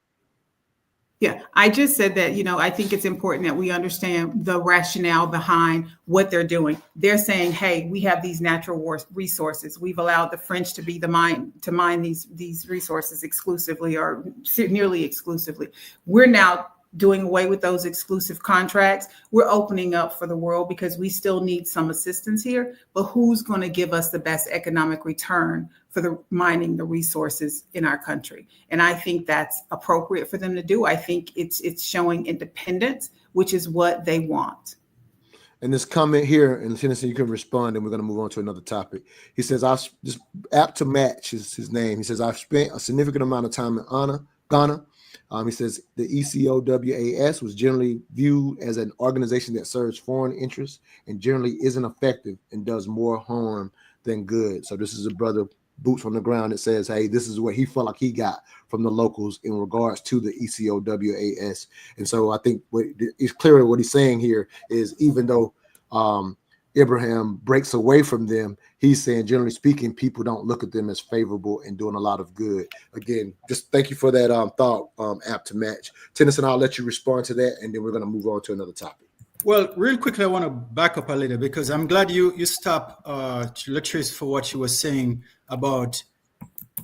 Yeah, I just said that, I think it's important that we understand the rationale behind what they're doing. They're saying, hey, we have these natural resources. We've allowed the French to mine these resources exclusively or nearly exclusively. We're now doing away with those exclusive contracts. We're opening up for the world because we still need some assistance here. But who's going to give us the best economic return for the mining the resources in our country? And I think that's appropriate for them to do. I think it's showing independence, which is what they want. And this comment here, and Tennessee, you can respond, and we're going to move on to another topic. He says, "I just apt to match is his name." He says, "I've spent a significant amount of time in Ghana. He says the ECOWAS was generally viewed as an organization that serves foreign interests and generally isn't effective and does more harm than good." So this is a brother, boots on the ground, that says, hey, this is what he felt like he got from the locals in regards to the ECOWAS. And so I think it's clear what he's saying here is, even though Ibrahim breaks away from them, he's saying, generally speaking, people don't look at them as favorable and doing a lot of good. Again, just thank you for that thought, apt to match. Tennyson, I'll let you respond to that, and then we're going to move on to another topic. Well, real quickly, I want to back up a little because I'm glad you stopped Latrice for what she was saying about,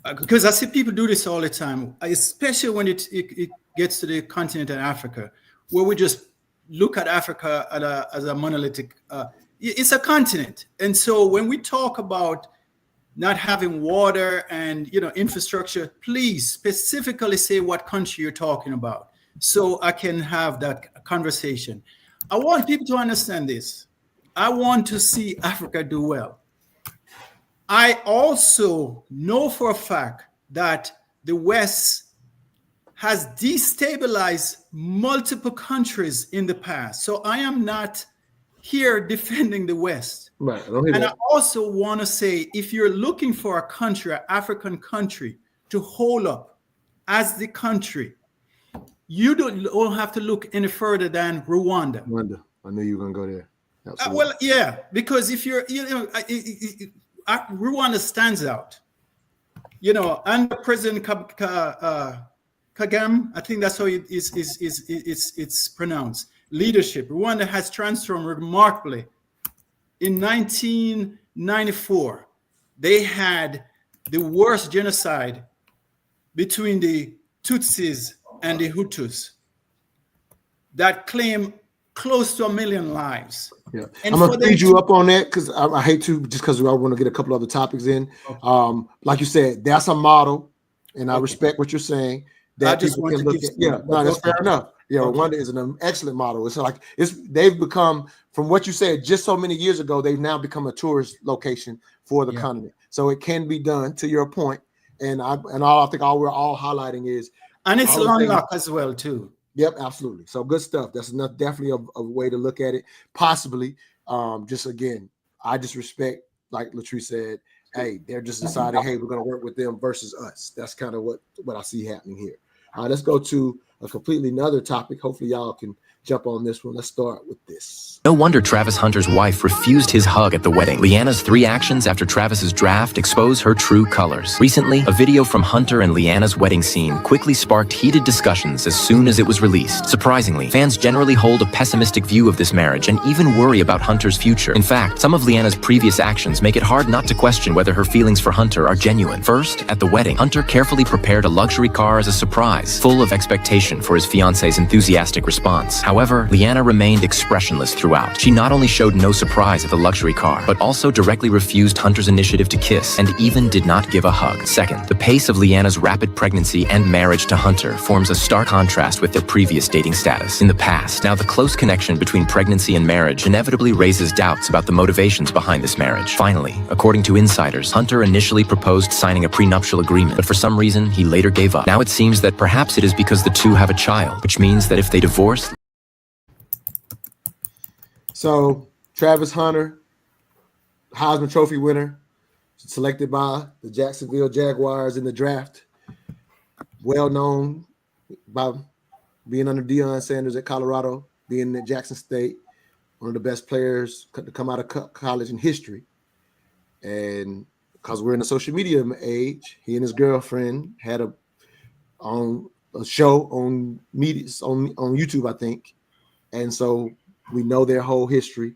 because I see people do this all the time, especially when it gets to the continent of Africa, where we just look at Africa as a monolithic. It's a continent, and so when we talk about not having water and infrastructure, please specifically say what country you're talking about, so I can have that conversation. I want people to understand this. I want to see Africa do well. I also know for a fact that the West has destabilized multiple countries in the past. So I am not here defending the West. Right. And I also want to say, if you're looking for a country, an African country to hold up as the country, you don't have to look any further than Rwanda. I knew you were going to go there. Well, yeah, because if you're, Rwanda stands out, under President Kagame, I think that's how it's pronounced. Leadership. Rwanda has transformed remarkably. In 1994, they had the worst genocide between the Tutsis and the Hutus that claimed close to 1 million lives. Yeah. And I'm gonna for them feed you to- up on that because I hate to, just because I want to get a couple other topics in. Okay. Like you said, that's a model, and I Okay. respect what you're saying. I That just people want can to look give at. some- Yeah, no, that's okay. fair enough. Yeah, Okay. Rwanda is an excellent model. It's like they've become, from what you said just so many years ago, they've now become a tourist location for the Yeah. continent. So it can be done, to your point. And I think all we're all highlighting is, And it's all I'm saying- landlocked as well too. Yep, absolutely. So good stuff. That's enough, definitely a way to look at it. Possibly, just again, I just respect, like Latrice said, hey, they're just deciding, hey, we're going to work with them versus us. That's kind of what I see happening here. All right, let's go to a completely another topic. Hopefully y'all can jump on this one. Let's start with this. No wonder Travis Hunter's wife refused his hug at the wedding. Leanna's 3 actions after Travis's draft expose her true colors. Recently, a video from Hunter and Leanna's wedding scene quickly sparked heated discussions as soon as it was released. Surprisingly, fans generally hold a pessimistic view of this marriage and even worry about Hunter's future. In fact, some of Leanna's previous actions make it hard not to question whether her feelings for Hunter are genuine. First, at the wedding, Hunter carefully prepared a luxury car as a surprise, full of expectation for his fiancé's enthusiastic response. However, Leanna remained expressionless throughout. She not only showed no surprise at the luxury car, but also directly refused Hunter's initiative to kiss and even did not give a hug. Second, the pace of Leanna's rapid pregnancy and marriage to Hunter forms a stark contrast with their previous dating status. In the past, now the close connection between pregnancy and marriage inevitably raises doubts about the motivations behind this marriage. Finally, according to insiders, Hunter initially proposed signing a prenuptial agreement, but for some reason, he later gave up. Now it seems that perhaps it is because the two have a child, which means that if they divorce, So Travis Hunter, Heisman Trophy winner, selected by the Jacksonville Jaguars in the draft. Well known by being under Deion Sanders at Colorado, being at Jackson State, one of the best players to come out of college in history. And because we're in the social media age, he and his girlfriend had a show on media on YouTube, I think. And so we know their whole history.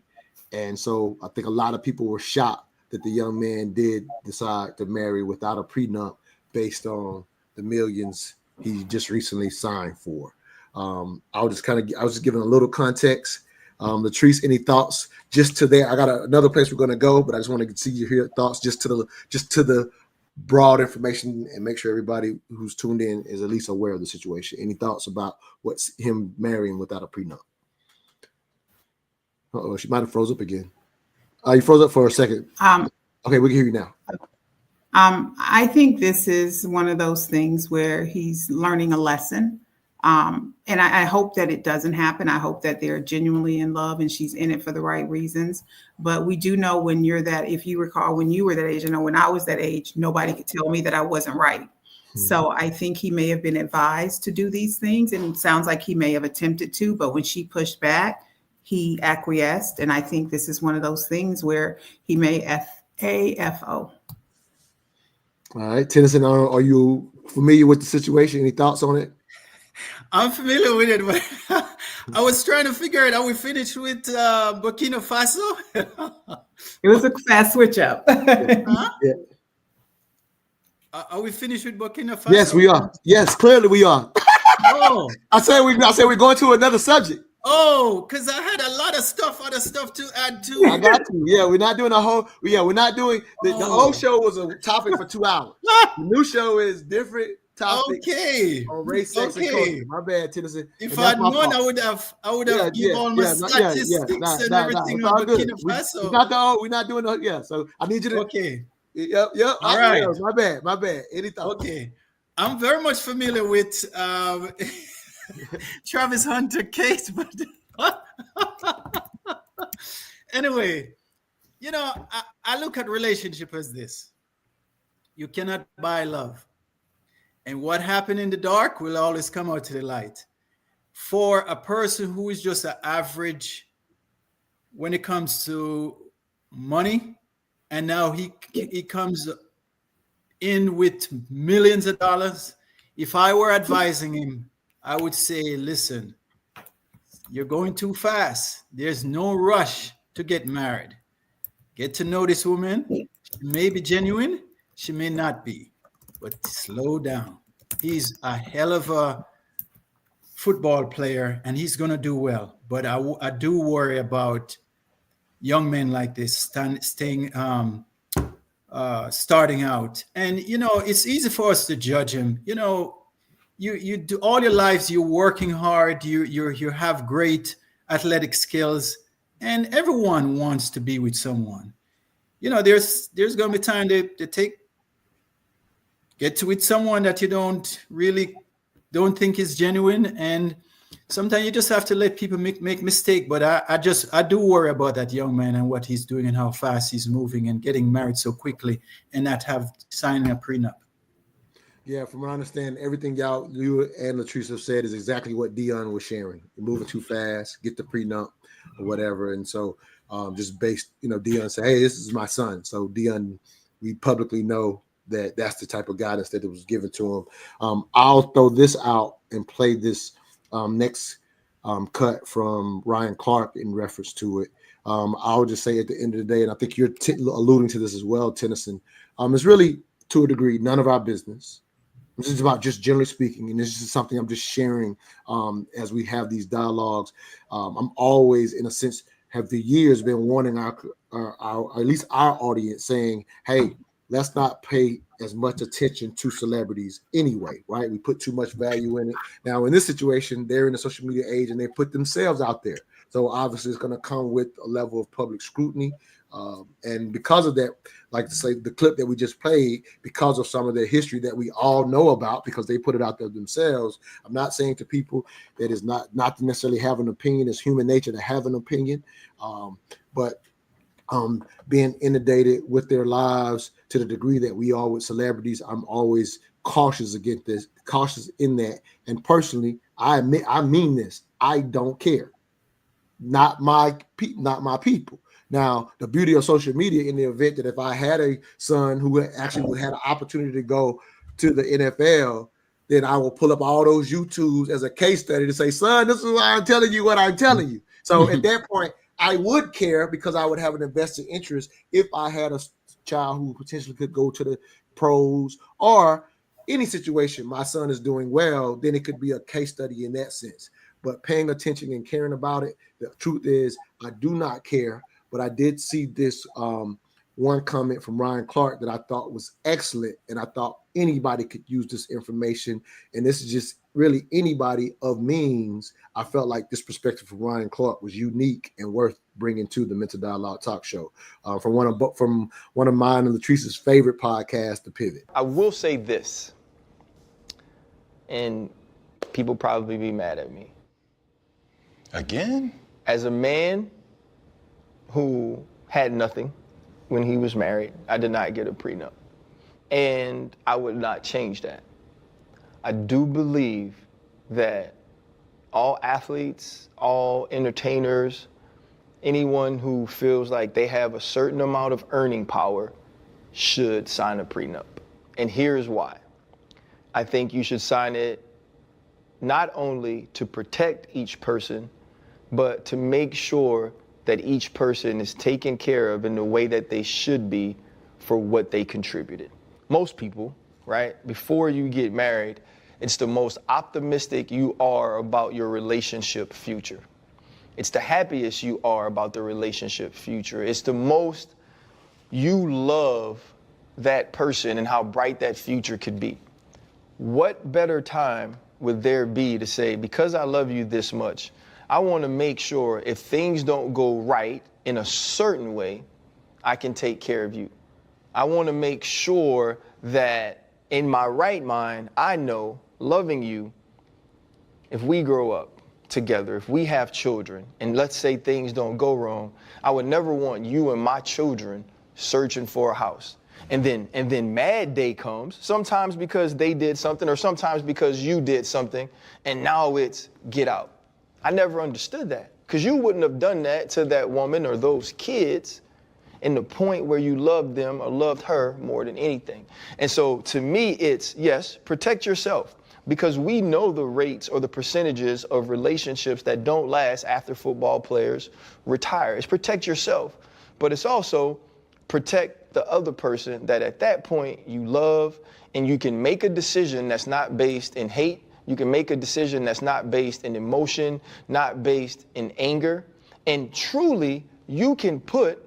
And so I think a lot of people were shocked that the young man did decide to marry without a prenup based on the millions he just recently signed for. I was just giving a little context. Latrice, any thoughts just to there? I got another place we're going to go, but I just want to see your thoughts just to the broad information and make sure everybody who's tuned in is at least aware of the situation. Any thoughts about what's him marrying without a prenup? Uh-oh, she might have froze up again. You froze up for a second. Okay, we can hear you now. I think this is one of those things where he's learning a lesson. And I hope that it doesn't happen. I hope that they're genuinely in love and she's in it for the right reasons. But we do know when you're that, if you recall, when you were that age, when I was that age, nobody could tell me that I wasn't right. Mm-hmm. So I think he may have been advised to do these things, and it sounds like he may have attempted to, but when she pushed back, he acquiesced. And I think this is one of those things where he may AFO. All right, Tennyson, are you familiar with the situation? Any thoughts on it? I'm familiar with it, but I was trying to figure out, are we finished with Burkina Faso? It was a fast switch up. Huh? Yeah. Are we finished with Burkina Faso? Yes, we are. Yes, clearly we are. Oh, I said we're going to another subject. Oh, because I had a lot of other stuff to add to. I got you. Yeah, we're not doing a whole. Yeah, we're not doing the old show was a topic for 2 hours. The new show is different topics. Okay. On race, sex, and culture. My bad, Tennessee. If I'd known, I would have given all my statistics and everything on Burkina Faso. We're not doing the. Yeah, so I need you to. Okay. Yep. All right. My bad. Any thoughts? Okay. I'm very much familiar with Travis Hunter case, but anyway, I look at relationship as this. You cannot buy love. And what happened in the dark will always come out to the light. For a person who is just an average when it comes to money, and now he comes in with millions of dollars, if I were advising him, I would say, listen, you're going too fast. There's no rush to get married. Get to know this woman. She may be genuine, she may not be, but slow down. He's a hell of a football player and he's going to do well. But I do worry about young men like this starting out. And, you know, it's easy for us to judge him. You know, you do all your lives, you're working hard, you have great athletic skills, and everyone wants to be with someone. You know, there's going to be time to get with someone that you don't think is genuine, and sometimes you just have to let people make mistake. But I do worry about that young man and what he's doing and how fast he's moving and getting married so quickly and not signing a prenup. Yeah, from what I understand, everything you and Latrice have said is exactly what Dion was sharing. You're moving too fast, get the prenup or whatever. And so just based, you know, Dion said, hey, this is my son. So Dion, we publicly know that that's the type of guidance that it was given to him. I'll throw this out and play this next cut from Ryan Clark in reference to it. I'll just say at the end of the day, and I think you're alluding to this as well, Tennyson, it's really, to a degree, none of our business. This is about just generally speaking, and this is something I'm just sharing as we have these dialogues. I'm always, in a sense, have the years been warning our at least our audience, saying, hey, let's not pay as much attention to celebrities anyway, right? We put too much value in it. Now, in this situation, they're in the social media age and they put themselves out there. So obviously it's going to come with a level of public scrutiny. And because of that, like to say the clip that we just played, because of some of their history that we all know about, because they put it out there themselves. I'm not saying to people that is not to necessarily have an opinion. It's human nature to have an opinion. But being inundated with their lives to the degree that we are with celebrities, I'm always cautious in that. And personally, I mean this. I don't care. Not my people. Now, the beauty of social media, in the event that if I had a son who actually had an opportunity to go to the NFL, then I will pull up all those YouTubes as a case study to say, son, this is why I'm telling you what I'm telling you. So at that point, I would care because I would have an invested interest if I had a child who potentially could go to the pros or any situation. My son is doing well, then it could be a case study in that sense. But paying attention and caring about it, the truth is I do not care. But I did see this one comment from Ryan Clark that I thought was excellent, and I thought anybody could use this information. And this is just really anybody of means. I felt like this perspective from Ryan Clark was unique and worth bringing to the Mental Dialogue Talk Show from one of mine and Latrice's favorite podcast, The Pivot. I will say this, and people probably be mad at me. Again? As a man who had nothing when he was married, I did not get a prenup. And I would not change that. I do believe that all athletes, all entertainers, anyone who feels like they have a certain amount of earning power should sign a prenup. And here's why. I think you should sign it not only to protect each person, but to make sure that each person is taken care of in the way that they should be for what they contributed. Most people, right, before you get married, it's the most optimistic you are about your relationship future. It's the happiest you are about the relationship future. It's the most you love that person and how bright that future could be. What better time would there be to say, because I love you this much, I want to make sure if things don't go right in a certain way, I can take care of you. I want to make sure that in my right mind, I know, loving you, if we grow up together, if we have children, and let's say things don't go wrong, I would never want you and my children searching for a house. And then mad day comes, sometimes because they did something or sometimes because you did something, and now it's get out. I never understood that, because you wouldn't have done that to that woman or those kids in the point where you loved them or loved her more than anything. And so to me, it's, yes, protect yourself, because we know the rates or the percentages of relationships that don't last after football players retire. It's protect yourself, but it's also protect the other person that at that point you love, and you can make a decision that's not based in hate. You can make a decision that's not based in emotion, not based in anger. And truly, you can put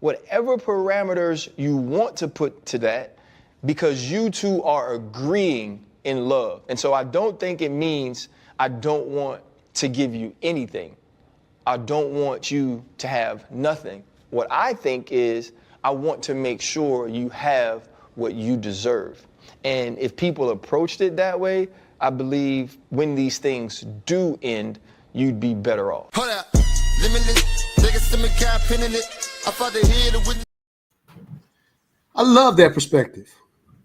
whatever parameters you want to put to that because you two are agreeing in love. And so I don't think it means I don't want to give you anything. I don't want you to have nothing. What I think is I want to make sure you have what you deserve. And if people approached it that way, I believe when these things do end, you'd be better off. I love that perspective.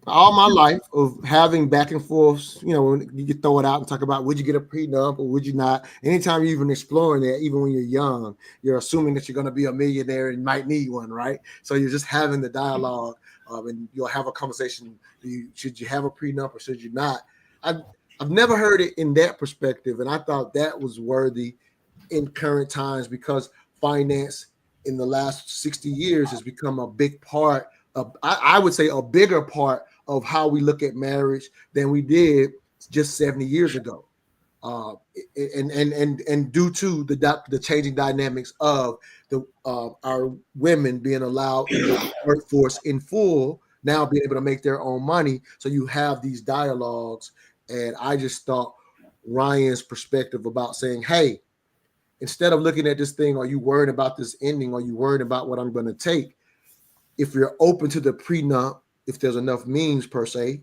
All my life of having back and forth, you know, when you could throw it out and talk about would you get a prenup or would you not? Anytime you're even exploring that, even when you're young, you're assuming that you're going to be a millionaire and might need one, right? So you're just having the dialogue, and you'll have a conversation. Should you have a prenup or should you not? I've never heard it in that perspective, and I thought that was worthy in current times because finance in the last 60 years has become a big part of, I would say, a bigger part of how we look at marriage than we did just 70 years ago. And due to the changing dynamics of our women being allowed in the workforce in full, now being able to make their own money. So you have these dialogues. And I just thought Ryan's perspective about saying, hey, instead of looking at this thing, are you worried about this ending? Are you worried about what I'm going to take? If you're open to the prenup, if there's enough means per se,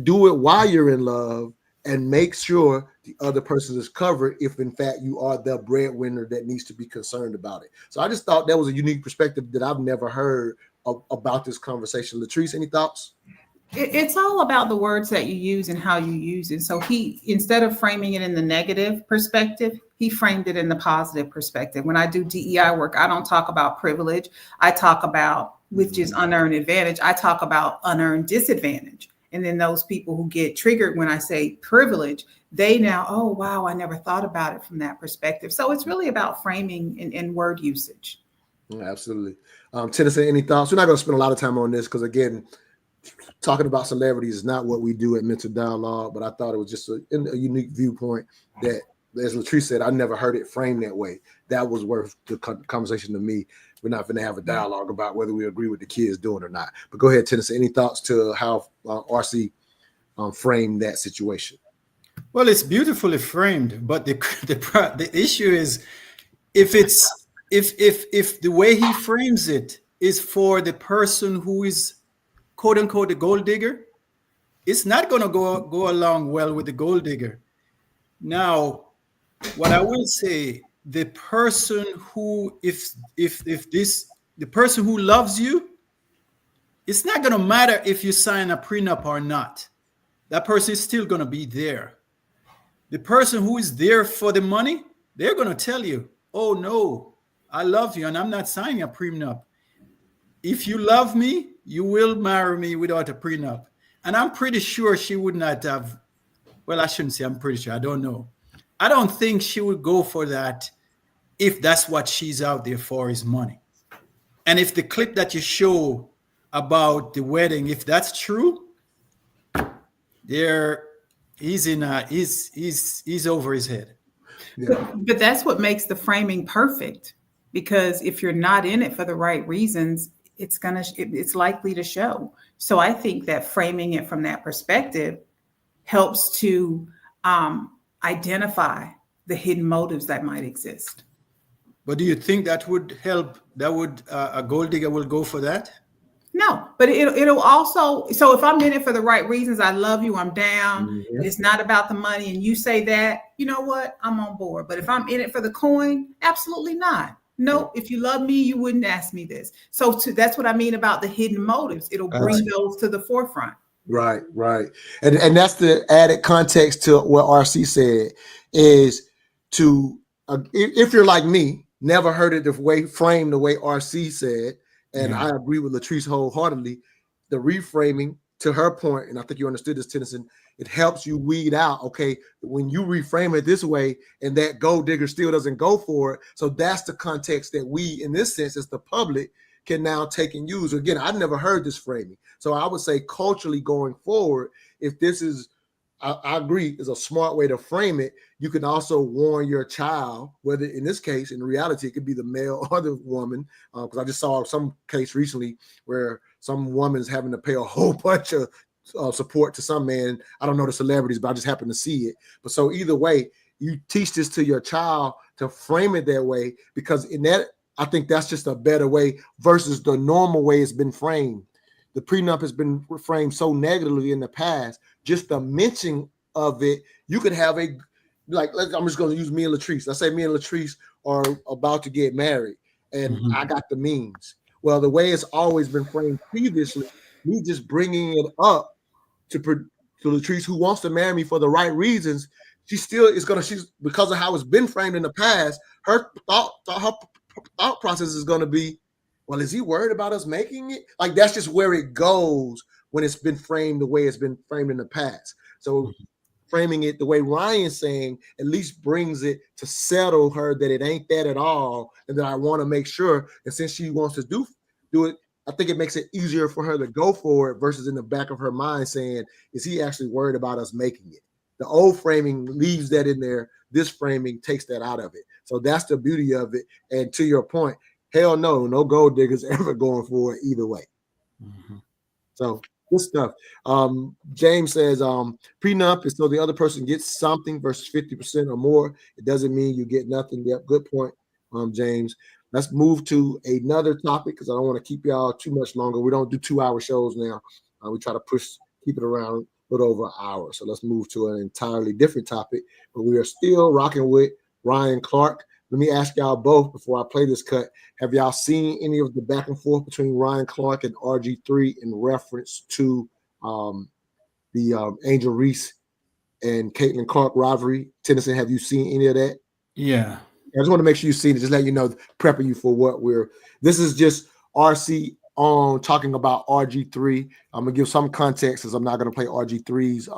do it while you're in love and make sure the other person is covered if in fact you are the breadwinner that needs to be concerned about it. So I just thought that was a unique perspective that I've never heard about this conversation. Latrice, any thoughts? It's all about the words that you use and how you use it. So he, instead of framing it in the negative perspective, he framed it in the positive perspective. When I do DEI work, I don't talk about privilege. I talk about, which is unearned advantage. I talk about unearned disadvantage. And then those people who get triggered when I say privilege, they now, oh, wow, I never thought about it from that perspective. So it's really about framing and word usage. Yeah, absolutely. Tennessee, any thoughts? We're not going to spend a lot of time on this because, again, talking about celebrities is not what we do at Mental Dialogue, but I thought it was just a unique viewpoint that, as Latrice said, I never heard it framed that way. That was worth the conversation to me. We're not going to have a dialogue about whether we agree with the kids doing or not. But go ahead, Tennessee. Any thoughts to how RC framed that situation? Well, it's beautifully framed, but the issue is if the way he frames it is for the person who is quote unquote the gold digger, it's not going to go along well with the gold digger. Now, what I will say, the person who, the person who loves you, it's not going to matter if you sign a prenup or not. That person is still going to be there. The person who is there for the money, they're going to tell you, oh no, I love you and I'm not signing a prenup. If you love me, you will marry me without a prenup. And I'm pretty sure she would not have, well, I shouldn't say I'm pretty sure, I don't know. I don't think she would go for that if that's what she's out there for is money. And if the clip that you show about the wedding, if that's true, he's over his head. Yeah. But that's what makes the framing perfect, because if you're not in it for the right reasons, it's likely to show. So I think that framing it from that perspective helps to identify the hidden motives that might exist. But do you think that would help? That would a gold digger will go for that? No, but it'll also. So if I'm in it for the right reasons, I love you, I'm down. Mm-hmm. It's not about the money, and you say that, you know what, I'm on board. But if I'm in it for the coin, absolutely not. No, if you love me, you wouldn't ask me this. So that's what I mean about the hidden motives. It'll bring those to the forefront. Right. And that's the added context to what RC said is to, if you're like me, never heard it framed the way RC said, and I agree with Latrice wholeheartedly, the reframing to her point, and I think you understood this, Tennyson, it helps you weed out, okay, when you reframe it this way and that gold digger still doesn't go for it. So that's the context that we, in this sense, as the public, can now take and use. Again, I've never heard this framing. So I would say culturally going forward, if this is, I agree, is a smart way to frame it, you can also warn your child, whether in this case, in reality, it could be the male or the woman, because I just saw some case recently where some woman's having to pay a whole bunch of support to some man. I don't know the celebrities, but I just happen to see it. But so either way, you teach this to your child to frame it that way, because in that, I think that's just a better way versus the normal way it's been framed. The prenup has been framed so negatively in the past. Just the mention of it, you could have I'm just going to use me and Latrice. Let's say me and Latrice are about to get married, and I got the means. Well, the way it's always been framed previously, me just bringing it up to Latrice, who wants to marry me for the right reasons, she's because of how it's been framed in the past, her thought process is going to be, well, is he worried about us making it? Like, that's just where it goes when it's been framed the way it's been framed in the past. So framing it the way Ryan's saying at least brings it to settle her that it ain't that at all, and that I want to make sure. And since she wants to do it, I think it makes it easier for her to go for it versus in the back of her mind saying, is he actually worried about us making it? The old framing leaves that in there. This framing takes that out of it. So that's the beauty of it. And to your point, hell no gold diggers ever going for it either way. So good stuff. James says prenup is so the other person gets something versus 50% or more. It doesn't mean you get nothing. Yep, good point, James. Let's move to another topic because I don't want to keep y'all too much longer. We don't do 2-hour shows now. We try to keep it around a little over an hour. So let's move to an entirely different topic. But we are still rocking with Ryan Clark. Let me ask y'all both before I play this cut. Have y'all seen any of the back and forth between Ryan Clark and RG3 in reference to the Angel Reese and Caitlin Clark rivalry? Tennyson, have you seen any of that? Yeah. I just want to make sure you've seen it. Just let you know, prepping you for what this is just RC on talking about RG3. I'm going to give some context as I'm not going to play RG3's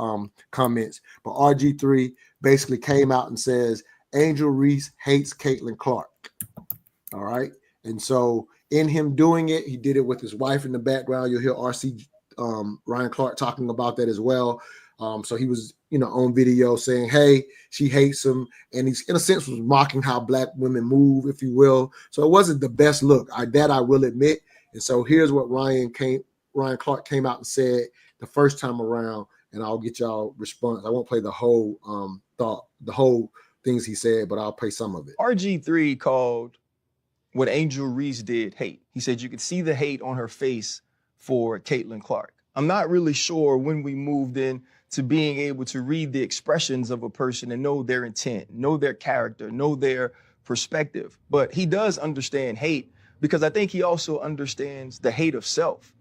comments. But RG3 basically came out and says, Angel Reese hates Caitlin Clark. All right. And so in him doing it, he did it with his wife in the background. You'll hear RC Ryan Clark talking about that as well. So he was, on video saying, hey, she hates him. And he's, in a sense, was mocking how Black women move, if you will. So it wasn't the best look. I will admit. And so here's what Ryan Clark came out and said the first time around, and I'll get y'all response. I won't play the whole the whole things he said, but I'll play some of it. RG3 called what Angel Reese did hate. He said you could see the hate on her face for Caitlin Clark. I'm not really sure when we moved in to being able to read the expressions of a person and know their intent, know their character, know their perspective. But he does understand hate because I think he also understands the hate of self.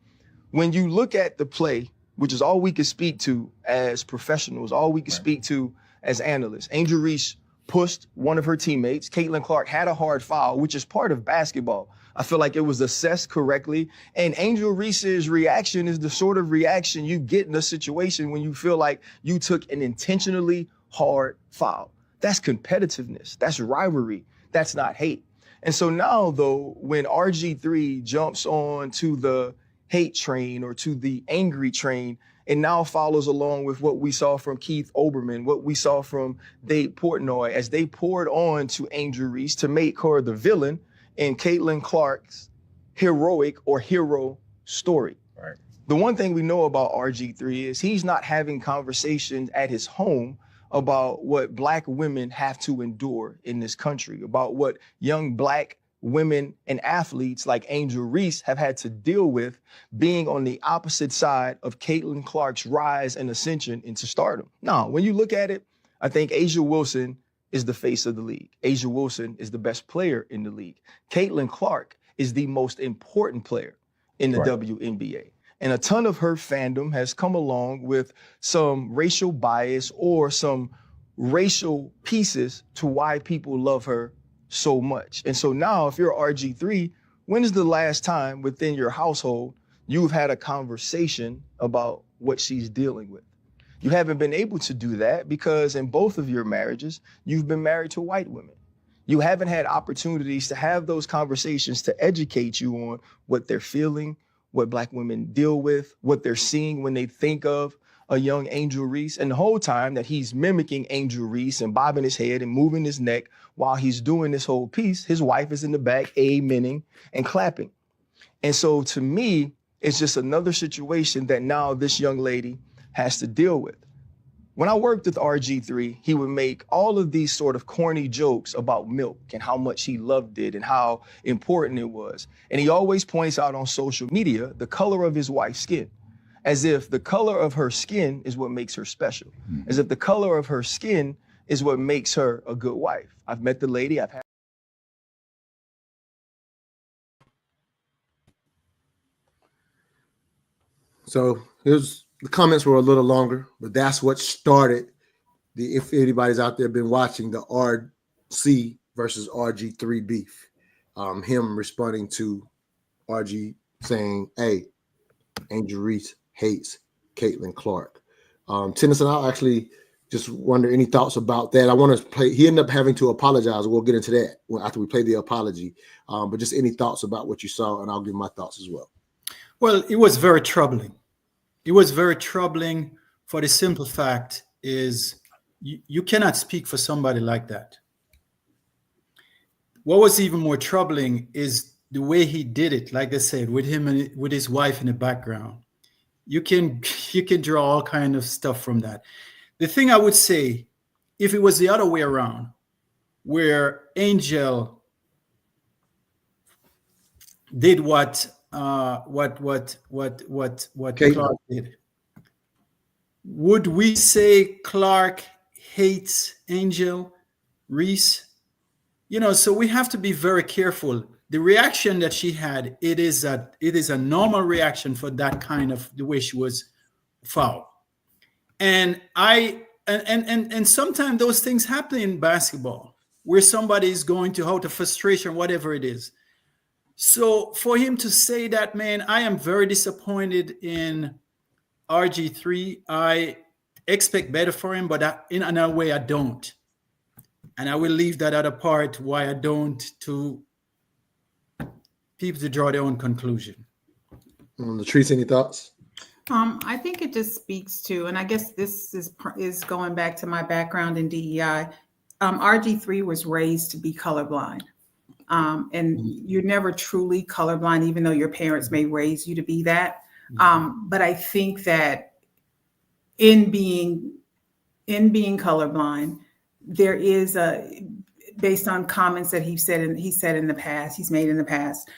When you look at the play, which is all we can speak to as professionals, all we can speak to as analysts, Angel Reese pushed one of her teammates. Caitlin Clark had a hard foul, which is part of basketball. I feel like it was assessed correctly. And Angel Reese's reaction is the sort of reaction you get in a situation when you feel like you took an intentionally hard foul. That's competitiveness. That's rivalry. That's not hate. And so now, though, when RG3 jumps on to the hate train or to the angry train, and now follows along with what we saw from Keith Olbermann, what we saw from Dave Portnoy, as they poured on to Angel Reese to make her the villain in Caitlin Clark's heroic or hero story. Right. The one thing we know about RG3 is he's not having conversations at his home about what Black women have to endure in this country, about what young Black women and athletes like Angel Reese have had to deal with being on the opposite side of Caitlin Clark's rise and ascension into stardom. Now, when you look at it, I think A'ja Wilson is the face of the league. A'ja Wilson is the best player in the league. Caitlin Clark is the most important player in the WNBA. And a ton of her fandom has come along with some racial bias or some racial pieces to why people love her so much. And so now if you're RG3, when is the last time within your household you've had a conversation about what she's dealing with? You haven't been able to do that because in both of your marriages, you've been married to white women. You haven't had opportunities to have those conversations to educate you on what they're feeling, what Black women deal with, what they're seeing when they think of a young Angel Reese. And the whole time that he's mimicking Angel Reese and bobbing his head and moving his neck while he's doing this whole piece, his wife is in the back amening and clapping. And so to me, it's just another situation that now this young lady has to deal with. When I worked with RG3, he would make all of these sort of corny jokes about milk and how much he loved it and how important it was. And he always points out on social media the color of his wife's skin, as if the color of her skin is what makes her special, as if the color of her skin is what makes her a good wife. I've met the lady, I've had. So here's the comments were a little longer, but that's what started the, if anybody's out there been watching, the RC versus RG3 beef. Him responding to RG saying, hey, Angel Reese hates Caitlin Clark. Tennyson, I'll actually just wonder any thoughts about that. I want to play, he ended up having to apologize. We'll get into that after we play the apology. But just any thoughts about what you saw, and I'll give my thoughts as well. Well, it was very troubling. It was very troubling for the simple fact is you cannot speak for somebody like that. What was even more troubling is the way he did it, like I said, with him and with his wife in the background. You can draw all kind of stuff from that. The thing I would say, if it was the other way around, where Angel did what Clark did, would we say Clark hates Angel Reese? You know, so we have to be very careful. The reaction that she had, it is a normal reaction for that kind of the way she was foul. And sometimes those things happen in basketball where somebody is going to out of frustration, whatever it is. So for him to say that, man, I am very disappointed in RG3. I expect better for him, but in another way, I don't. And I will leave that other part why I don't to people to draw their own conclusion. Latrice, any thoughts? I think it just speaks to, and I guess this is going back to my background in DEI. RG3 was raised to be colorblind. And you're never truly colorblind, even though your parents may raise you to be that. But I think that in being colorblind, there is based on comments that he's made in the past,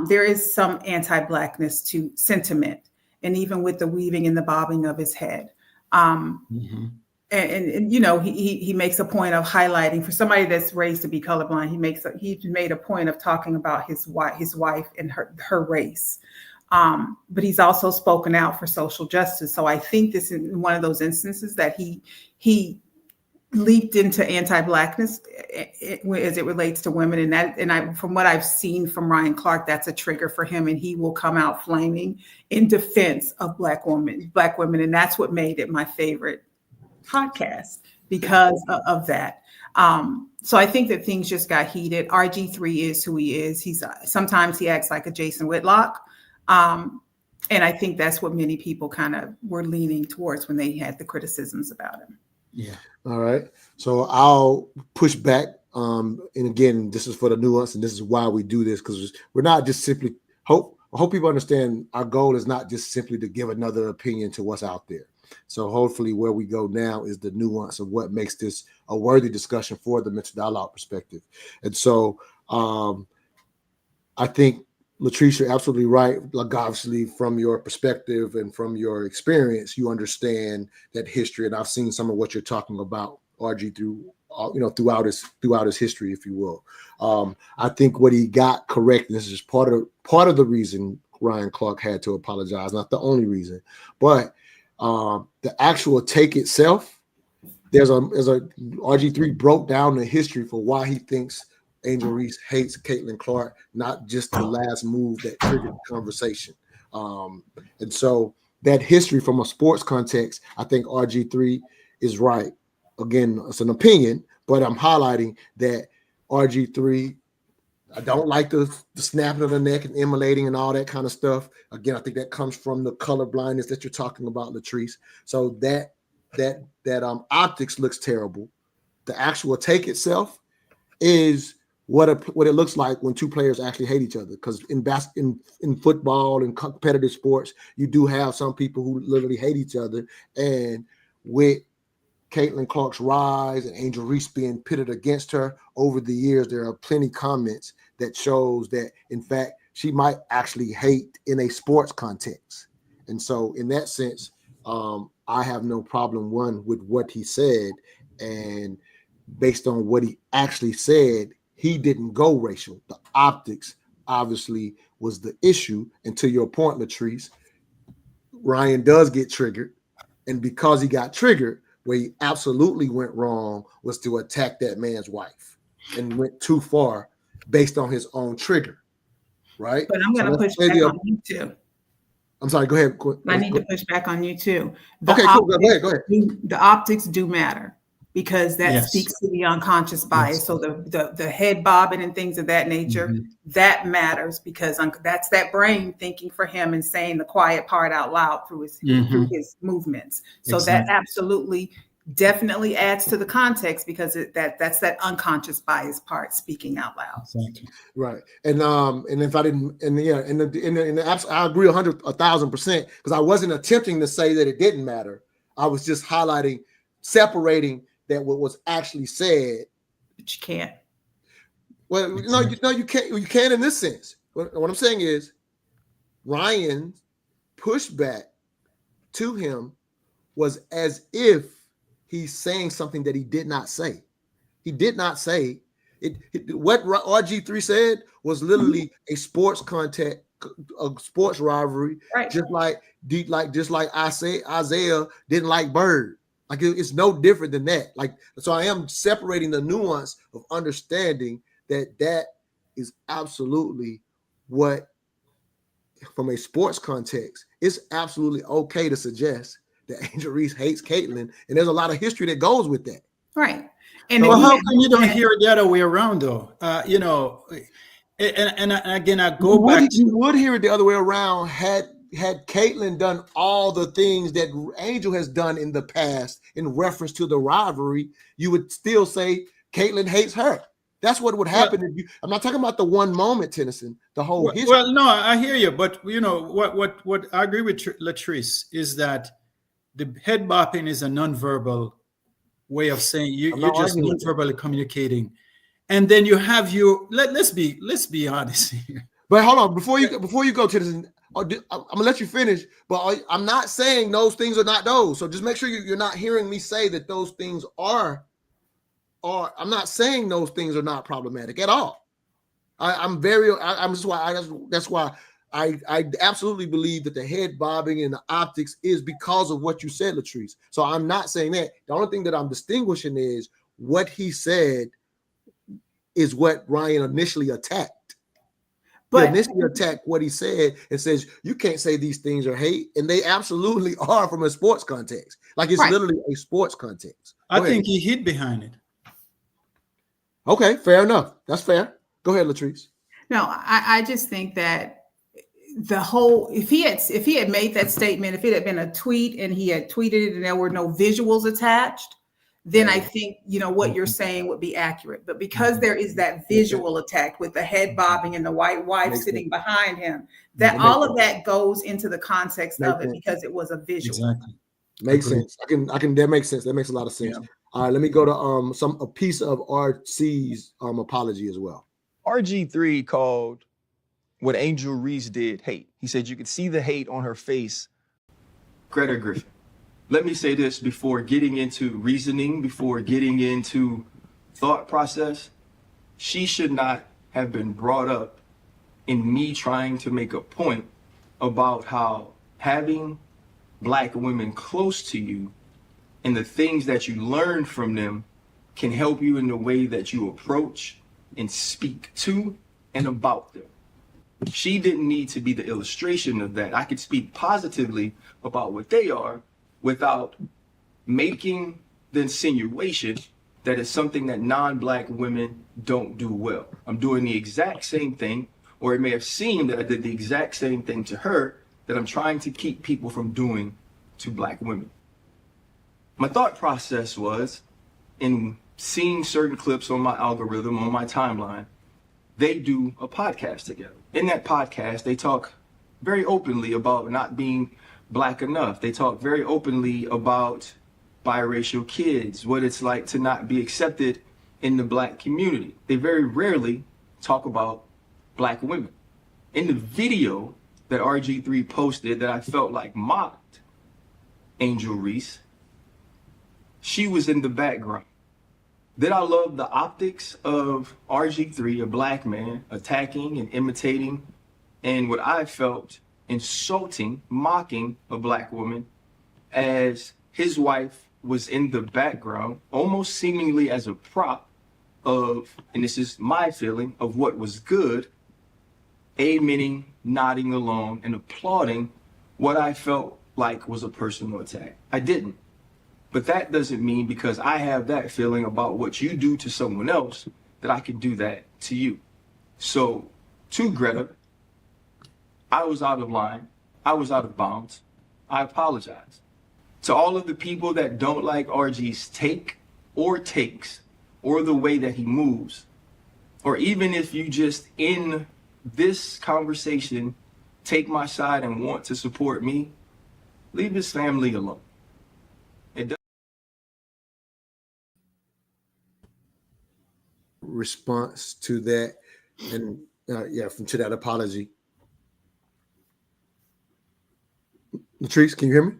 there is some anti-Blackness to sentiment, and even with the weaving and the bobbing of his head. And you know, he makes a point of highlighting, for somebody that's raised to be colorblind, he made a point of talking about his wife and her race. But he's also spoken out for social justice. So I think this is one of those instances that he leaped into anti-Blackness as it relates to women, and from what I've seen from Ryan Clark, that's a trigger for him, and he will come out flaming in defense of Black women, and that's what made it my favorite podcast because of that. So I think that things just got heated. RG3 is who he is. Sometimes he acts like a Jason Whitlock, and I think that's what many people kind of were leaning towards when they had the criticisms about him. Yeah. All right. So I'll push back. And again, this is for the nuance, and this is why we do this, because we're not just simply I hope people understand our goal is not just simply to give another opinion to what's out there. So hopefully where we go now is the nuance of what makes this a worthy discussion for the mental dialogue perspective. And so I think, Latrice, you're absolutely right. Like, obviously, from your perspective and from your experience, you understand that history. And I've seen some of what you're talking about, RG, throughout his history, if you will. I think what he got correct, and this is part of the reason Ryan Clark had to apologize, not the only reason, but the actual take itself. There's a RG3 broke down the history for why he thinks Angel Reese hates Caitlin Clark, not just the last move that triggered the conversation. And so that history from a sports context, I think RG3 is right. Again, it's an opinion, but I'm highlighting that RG3. I don't like the snapping of the neck and immolating and all that kind of stuff. Again, I think that comes from the color blindness that you're talking about, Latrice. So that optics looks terrible. The actual take itself is what it looks like when two players actually hate each other. Because in football and competitive sports, you do have some people who literally hate each other. And with Caitlin Clark's rise and Angel Reese being pitted against her over the years, there are plenty comments that shows that, in fact, she might actually hate in a sports context. And so in that sense, I have no problem, one, with what he said. And based on what he actually said, he didn't go racial. The optics obviously was the issue. And to your point, Latrice, Ryan does get triggered. And because he got triggered, where he absolutely went wrong was to attack that man's wife and went too far based on his own trigger, right? But I'm going to push back on you too. I'm sorry, go ahead. I need to push back on you too. Okay, cool. Go ahead. The optics do matter because that Yes. speaks to the unconscious bias. Yes. So the head bobbing and things of that nature, that matters because that's that brain thinking for him and saying the quiet part out loud through his movements. So that absolutely definitely adds to the context because that's that unconscious bias part speaking out loud. Exactly. Right. And if I didn't, and yeah, I agree 1,000% because I wasn't attempting to say that it didn't matter. I was just highlighting, separating that what was actually said. But you can't. Well, no, you can't. You can in this sense. What I'm saying is, Ryan's pushback to him was as if he's saying something that he did not say. He did not say it. What RG3 said was literally a sports contact, a sports rivalry, Right. just like I say Isaiah didn't like Bird. Like it's no different than that. Like, so I am separating the nuance of understanding that is absolutely what, from a sports context, it's absolutely okay to suggest that Angel Reese hates Caitlin, and there's a lot of history that goes with that. Right. And Well, how come you don't hear it the other way around, though? And again, I go back. You would hear it the other way around had Caitlin done all the things that Angel has done in the past in reference to the rivalry. You would still say Caitlin hates her. That's what would happen if you. I'm not talking about the one moment, Tennyson. The whole history. Well, no, I hear you, but what I agree with Latrice is that the head bopping is a nonverbal way of saying you're just nonverbally communicating, and then you have let's be honest here. But hold on, before you go to this, I'm gonna let you finish. But I'm not saying those things are not those. So just make sure you're not hearing me say that those things are. I'm not saying those things are not problematic at all. That's why I absolutely believe that the head bobbing and the optics is because of what you said, Latrice. So I'm not saying that. The only thing that I'm distinguishing is what he said is what Ryan initially attacked. But he initially attacked what he said and says, you can't say these things are hate. And they absolutely are from a sports context. Like it's literally a sports context. I think he hid behind it. Okay, fair enough. That's fair. Go ahead, Latrice. No, I just think that the whole, if he had made that statement, if it had been a tweet and he had tweeted it and there were no visuals attached, then I think, what you're saying would be accurate. But because there is that visual attack with the head bobbing and the white wife sitting behind him, that all of that goes into the context of it because it was a visual. Exactly. Makes sense. That makes sense. That makes a lot of sense. Yeah. All right, let me go to a piece of RC's apology as well. RG3 called what Angel Reese did hate. He said you could see the hate on her face. Greta Griffin, let me say this before getting into reasoning, before getting into thought process. She should not have been brought up in me trying to make a point about how having Black women close to you and the things that you learn from them can help you in the way that you approach and speak to and about them. She didn't need to be the illustration of that. I could speak positively about what they are without making the insinuation that is something that non-black women don't do well. I'm doing the exact same thing, or it may have seemed that I did the exact same thing to her that I'm trying to keep people from doing to black women. My thought process was, in seeing certain clips on my algorithm, on my timeline, they do a podcast together. In that podcast, they talk very openly about not being black enough. They talk very openly about biracial kids, what it's like to not be accepted in the black community. They very rarely talk about black women. In the video that RG3 posted that I felt like mocked Angel Reese, she was in the background. Did I love the optics of RG3, a black man, attacking and imitating and what I felt insulting, mocking a black woman as his wife was in the background, almost seemingly as a prop of, and this is my feeling, of what was good, amening, nodding along, and applauding what I felt like was a personal attack. I didn't. But that doesn't mean because I have that feeling about what you do to someone else that I can do that to you. So to Greta, I was out of line. I was out of bounds. I apologize. To all of the people that don't like RG's take or takes or the way that he moves, or even if you just in this conversation take my side and want to support me, leave his family alone. Response to that, and to that apology. Latrice, can you hear me?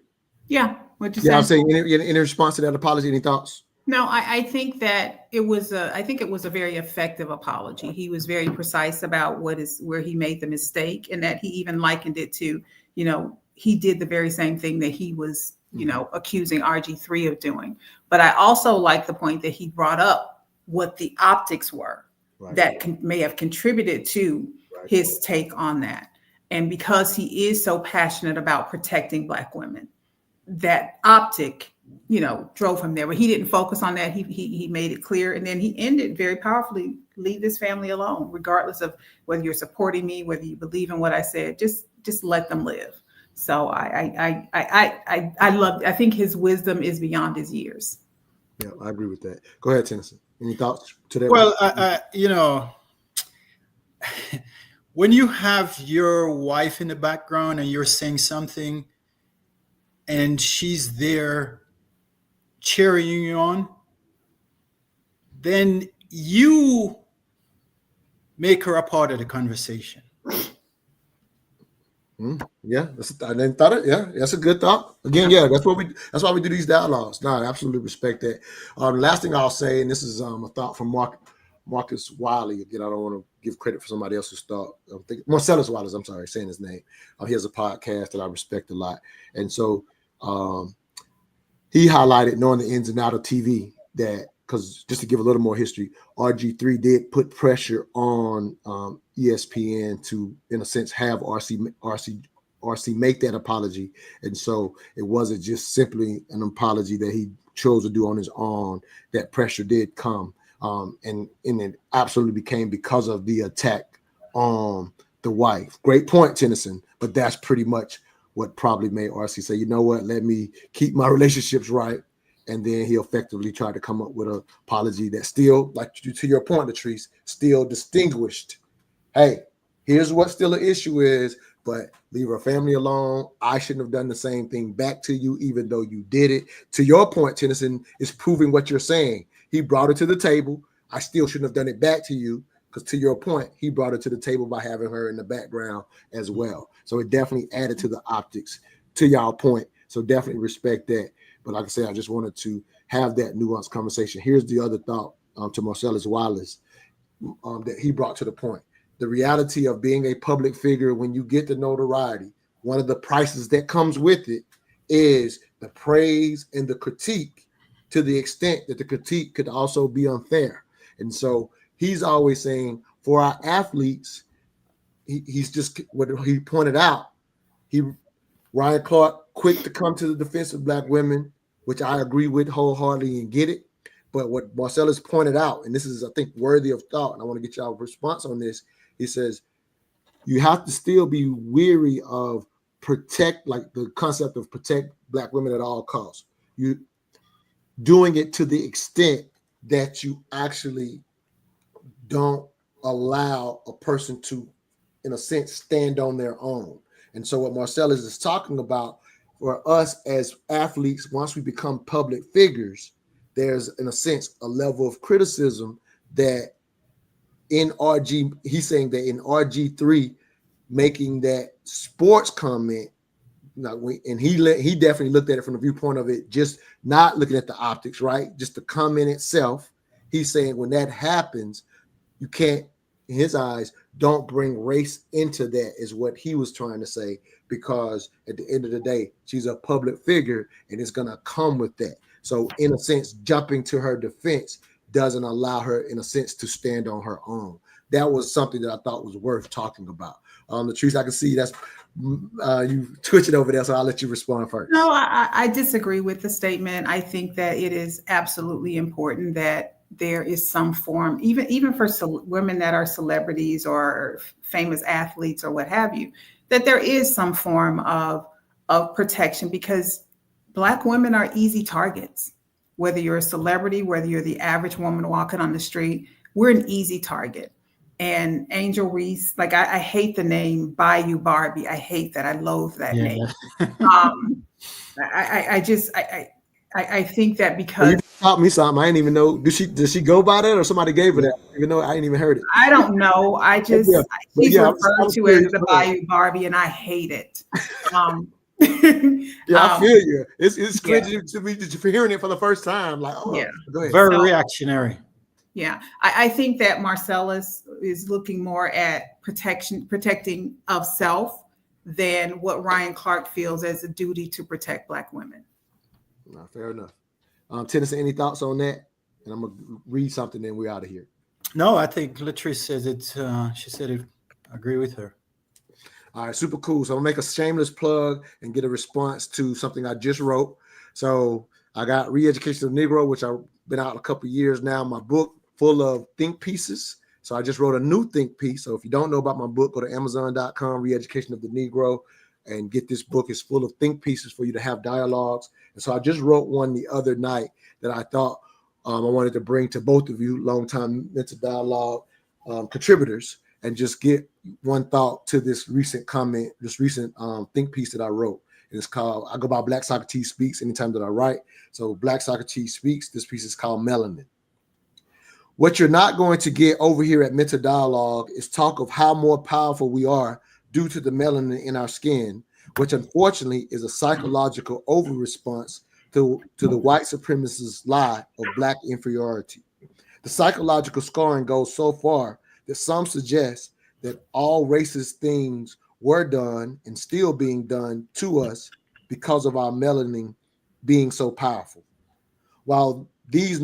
Yeah. What'd you Yeah, say? I'm saying any response to that apology, any thoughts? No, I think that it was a very effective apology. He was very precise about where he made the mistake, and that he even likened it to, he did the very same thing that he was, accusing RG3 of doing. But I also like the point that he brought up what the optics were that may have contributed to his take on that. And because he is so passionate about protecting black women, that optic, drove him there. But he didn't focus on that. He made it clear. And then he ended very powerfully, leave this family alone, regardless of whether you're supporting me, whether you believe in what I said, just let them live. So I think his wisdom is beyond his years. Yeah, I agree with that. Go ahead, Tennyson. Any thoughts to that? Well, when you have your wife in the background and you're saying something and she's there cheering you on, then you make her a part of the conversation. Yeah, I didn't thought it. Yeah, that's a good thought. Again, yeah, that's why we do these dialogues. No, I absolutely respect that. Last thing I'll say, and this is a thought from Marcus Wiley. Again, I don't want to give credit for somebody else's thought. I'm thinking Marcellus Wallace. I'm sorry, saying his name. He has a podcast that I respect a lot, and so he highlighted, knowing the ins and outs of TV, that because just to give a little more history, RG3 did put pressure on ESPN to, in a sense, have RC make that apology. And so it wasn't just simply an apology that he chose to do on his own. That pressure did come. And it absolutely became because of the attack on the wife. Great point, Tennyson. But that's pretty much what probably made RC say, you know what, let me keep my relationships right. And then he effectively tried to come up with an apology that still, like to your point, Latrice, still distinguished. Hey, here's what still an issue is, but leave her family alone. I shouldn't have done the same thing back to you, even though you did it. To your point, Tennyson, is proving what you're saying. He brought it to the table. I still shouldn't have done it back to you, because to your point, he brought it to the table by having her in the background as well. So it definitely added to the optics, to y'all point. So definitely respect that. But like I said, I just wanted to have that nuanced conversation. Here's the other thought to Marcellus Wallace that he brought to the point. The reality of being a public figure, when you get the notoriety, one of the prices that comes with it is the praise and the critique, to the extent that the critique could also be unfair. And so he's always saying, for our athletes, he's just what he pointed out. Ryan Clark, quick to come to the defense of black women, which I agree with wholeheartedly and get it. But what Marcellus pointed out, and this is, I think, worthy of thought, and I want to get y'all response on this. He says, you have to still be weary of like the concept of protect Black women at all costs. You doing it to the extent that you actually don't allow a person to, in a sense, stand on their own. And so what Marcellus is talking about for us as athletes, once we become public figures, there's, in a sense, a level of criticism that in RG, he's saying that in RG3, making that sports comment, and he definitely looked at it from the viewpoint of it, just not looking at the optics, right? Just the comment itself. He's saying when that happens, you can't, in his eyes, don't bring race into that, is what he was trying to say, because at the end of the day, she's a public figure and it's going to come with that. So in a sense, jumping to her defense doesn't allow her, in a sense, to stand on her own. That was something that I thought was worth talking about. Latrice, I can see that's you twitching over there, so I'll let you respond first. No, I disagree with the statement. I think that it is absolutely important that there is some form, even for women that are celebrities or famous athletes or what have you, that there is some form of protection, because Black women are easy targets. Whether you're a celebrity, whether you're the average woman walking on the street, we're an easy target. And Angel Reese, like I hate the name Bayou Barbie. I hate that. I loathe that name. I think that because you taught me something. I didn't even know. Does she go by that, or somebody gave her that? Even though I didn't even heard it. I don't know. I just she's referred to as the Bayou Barbie, and I hate it. I feel you. It's crazy to me for hearing it for the first time. Like, oh, go ahead. Very reactionary. Yeah, I think that Marcellus is looking more at protecting of self than what Ryan Clark feels as a duty to protect Black women. No, fair enough. Tennyson, any thoughts on that? And I'm gonna read something, then we're out of here. No, I think Latrice says it. She said it. I agree with her. All right, super cool. So I'm gonna make a shameless plug and get a response to something I just wrote. So I got Re-Education of the Negro, which I've been out a couple of years now. My book full of think pieces. So I just wrote a new think piece. So if you don't know about my book, go to Amazon.com, Re-Education of the Negro, and get this book. It's full of think pieces for you to have dialogues. And so I just wrote one the other night that I thought I wanted to bring to both of you, longtime Mental Dialogue contributors, and just get one thought to this recent comment, this recent think piece that I wrote. And it's called, I go by Black Socrates Speaks anytime that I write. So Black Socrates Speaks, this piece is called Melanin. What you're not going to get over here at Mental Dialogue is talk of how more powerful we are due to the melanin in our skin, which unfortunately is a psychological over-response to the white supremacist lie of Black inferiority. The psychological scoring goes so far that some suggest that all racist things were done and still being done to us because of our melanin being so powerful. While there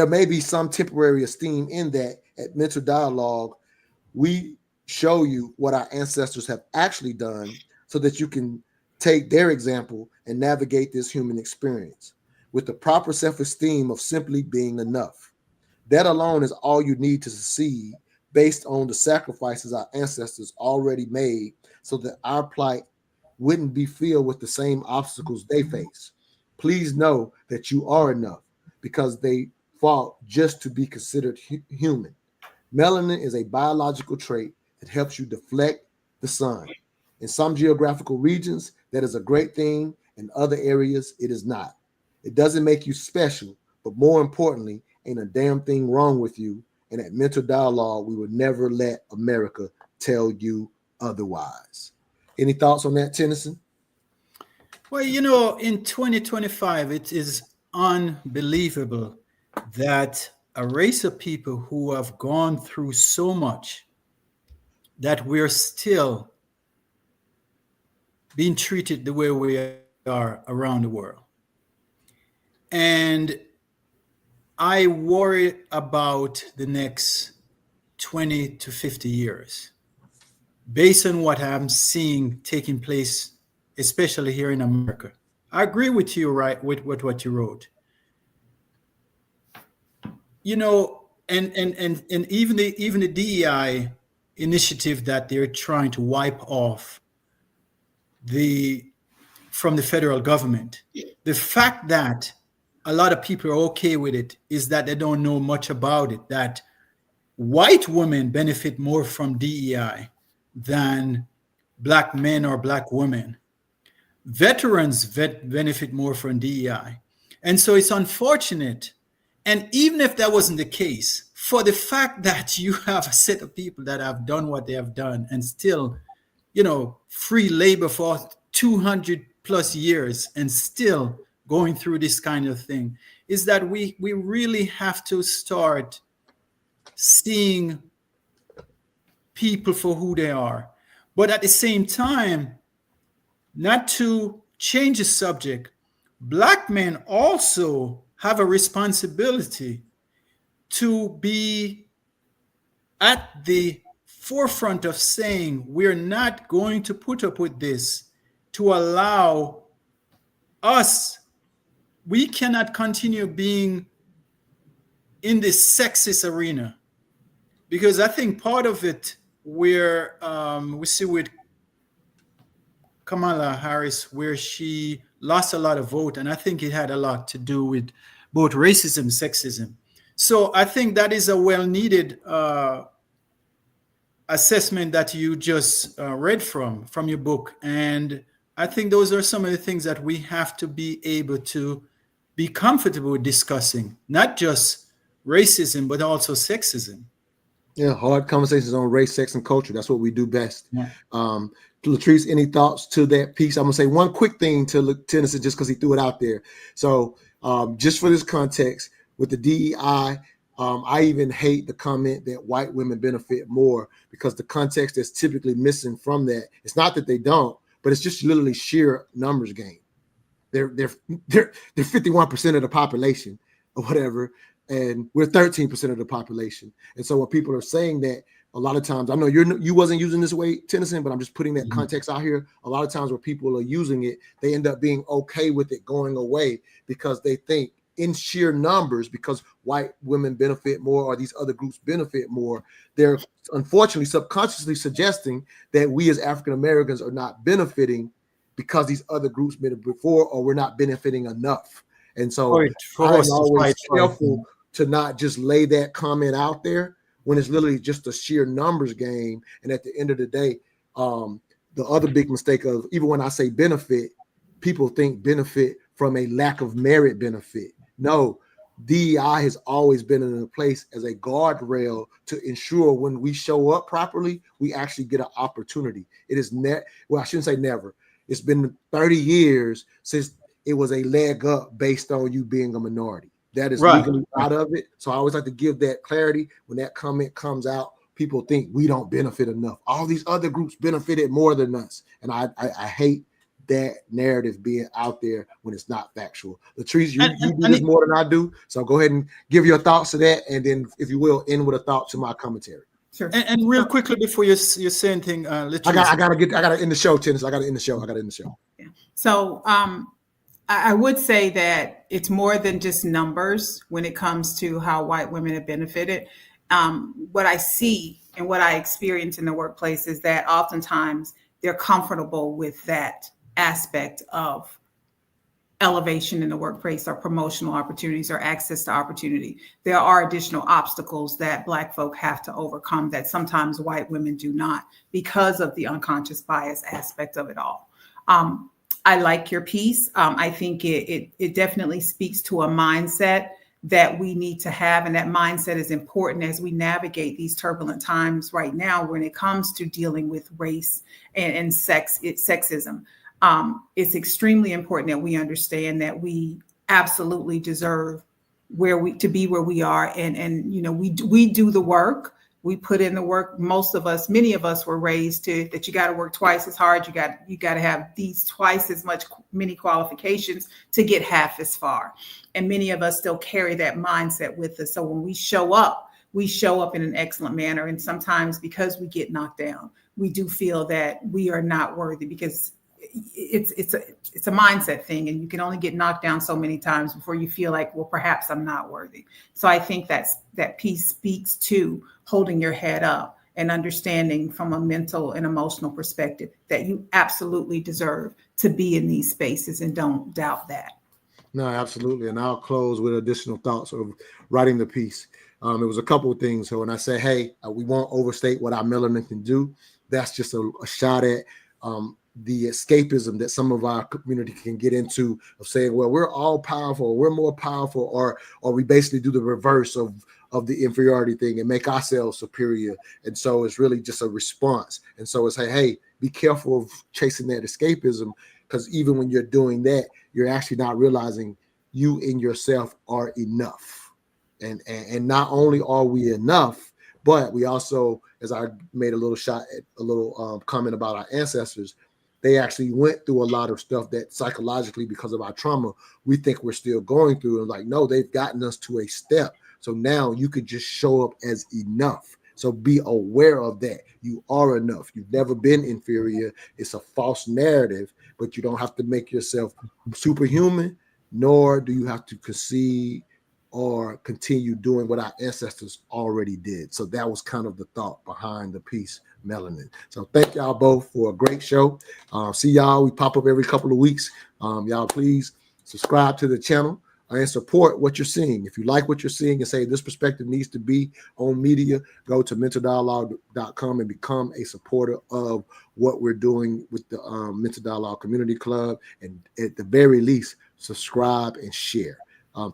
may be some temporary esteem in that, at Mental Dialogue, we show you what our ancestors have actually done so that you can take their example and navigate this human experience with the proper self-esteem of simply being enough. That alone is all you need to succeed, based on the sacrifices our ancestors already made so that our plight wouldn't be filled with the same obstacles they face. Please know that you are enough because they fought just to be considered human. Melanin is a biological trait that helps you deflect the sun. In some geographical regions, that is a great thing. In other areas, it is not. It doesn't make you special, but more importantly, ain't a damn thing wrong with you. And at Mental Dialogue, we would never let America tell you otherwise. Any thoughts on that, Tennyson? Well, you know, in 2025, it is unbelievable that a race of people who have gone through so much, that we're still being treated the way we are around the world. And I worry about the next 20 to 50 years, based on what I'm seeing taking place, especially here in America. I agree with you, right, with what you wrote. You know, and even the DEI initiative that they're trying to wipe off from the federal government. The fact that a lot of people are okay with it is that they don't know much about it, that white women benefit more from DEI than black men or black women. Veterans benefit more from DEI. And so it's unfortunate. And even if that wasn't the case, for the fact that you have a set of people that have done what they have done and still, you know, free labor for 200 plus years and still going through this kind of thing, is that we really have to start seeing people for who they are. But at the same time, not to change the subject, black men also have a responsibility to be at the forefront of saying we're not going to put up with this, to allow us, we cannot continue being in this sexist arena. Because I think part of it where we see with Kamala Harris, where she lost a lot of vote, and I think it had a lot to do with both racism, sexism. So I think that is a well-needed assessment that you just read from your book. And I think those are some of the things that we have to be able to be comfortable with discussing, not just racism, but also sexism. Yeah, hard conversations on race, sex, and culture. That's what we do best. Yeah. Latrice, any thoughts to that piece? I'm gonna say one quick thing to Tennyson just because he threw it out there. So just for this context, with the DEI, I even hate the comment that white women benefit more, because the context that's typically missing from that, it's not that they don't, but it's just literally sheer numbers game. They're 51% of the population or whatever, and we're 13% of the population. And so when people are saying that, a lot of times, I know you wasn't using this way, Tennyson, but I'm just putting that context out here. A lot of times where people are using it, they end up being okay with it going away because they think in sheer numbers, because white women benefit more or these other groups benefit more, they're unfortunately subconsciously suggesting that we as African Americans are not benefiting because these other groups benefited before, or we're not benefiting enough. And so I'm always careful to not just lay that comment out there when it's literally just a sheer numbers game. And at the end of the day, the other big mistake of, even when I say benefit, people think benefit from a lack of merit benefit. No, DEI has always been in a place as a guardrail to ensure when we show up properly, we actually get an opportunity. It is well, I shouldn't say never. It's been 30 years since it was a leg up based on you being a minority. That is legally out of it. So I always like to give that clarity. When that comment comes out, people think we don't benefit enough. All these other groups benefited more than us. And I hate that narrative being out there when it's not factual. Latrice, you do this more than I do. So go ahead and give your thoughts to that. And then, if you will, end with a thought to my commentary. Sure. And real quickly before you say anything, Latrice. I gotta end the show, Tennis. I gotta end the show. Yeah. So I would say that it's more than just numbers when it comes to how white women have benefited. What I see and what I experience in the workplace is that oftentimes they're comfortable with that aspect of elevation in the workplace, or promotional opportunities, or access to opportunity. There are additional obstacles that Black folk have to overcome that sometimes white women do not, because of the unconscious bias aspect of it all. I like your piece. I think it definitely speaks to a mindset that we need to have. And that mindset is important as we navigate these turbulent times right now when it comes to dealing with race and sexism. It's extremely important that we understand that we absolutely deserve to be where we are. And you know, we do the work. We put in the work. Many of us were raised that you got to work twice as hard. You got to have these twice as many qualifications to get half as far. And many of us still carry that mindset with us. So when we show up in an excellent manner. And sometimes because we get knocked down, we do feel that we are not worthy, because it's a mindset thing, and you can only get knocked down so many times before you feel like, well, perhaps I'm not worthy. So I think that piece speaks to holding your head up and understanding from a mental and emotional perspective that you absolutely deserve to be in these spaces, and don't doubt that. No, absolutely. And I'll close with additional thoughts of writing the piece. It was a couple of things. So when I say, hey, we won't overstate what our melanin can do, that's just a shot at the escapism that some of our community can get into, of saying, well, we're all powerful, we're more powerful, or we basically do the reverse of the inferiority thing and make ourselves superior. And so it's really just a response. And so it's, hey, be careful of chasing that escapism, because even when you're doing that, you're actually not realizing you and yourself are enough. And not only are we enough, but we also, as I made a little shot at a little comment about our ancestors, they actually went through a lot of stuff that psychologically, because of our trauma, we think we're still going through. And like, no, they've gotten us to a step. So now you could just show up as enough. So be aware of that. You are enough. You've never been inferior. It's a false narrative, but you don't have to make yourself superhuman, nor do you have to concede or continue doing what our ancestors already did. So that was kind of the thought behind the piece, Melanin. So thank y'all both for a great show. See y'all. We pop up every couple of weeks. Y'all please subscribe to the channel and support what you're seeing. If you like what you're seeing and say this perspective needs to be on media, go to mentaldialogue.com and become a supporter of what we're doing with the Mental Dialogue Community Club. And at the very least, subscribe and share.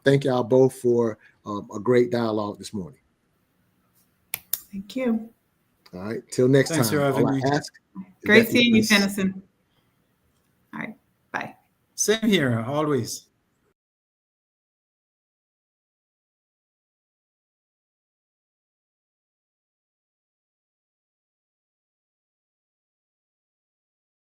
Thank y'all both for a great dialogue this morning. Thank you. All right. Till next Thanks time. for having All me. I ask Great seeing you, Tennyson. All right. Bye. Same here, always.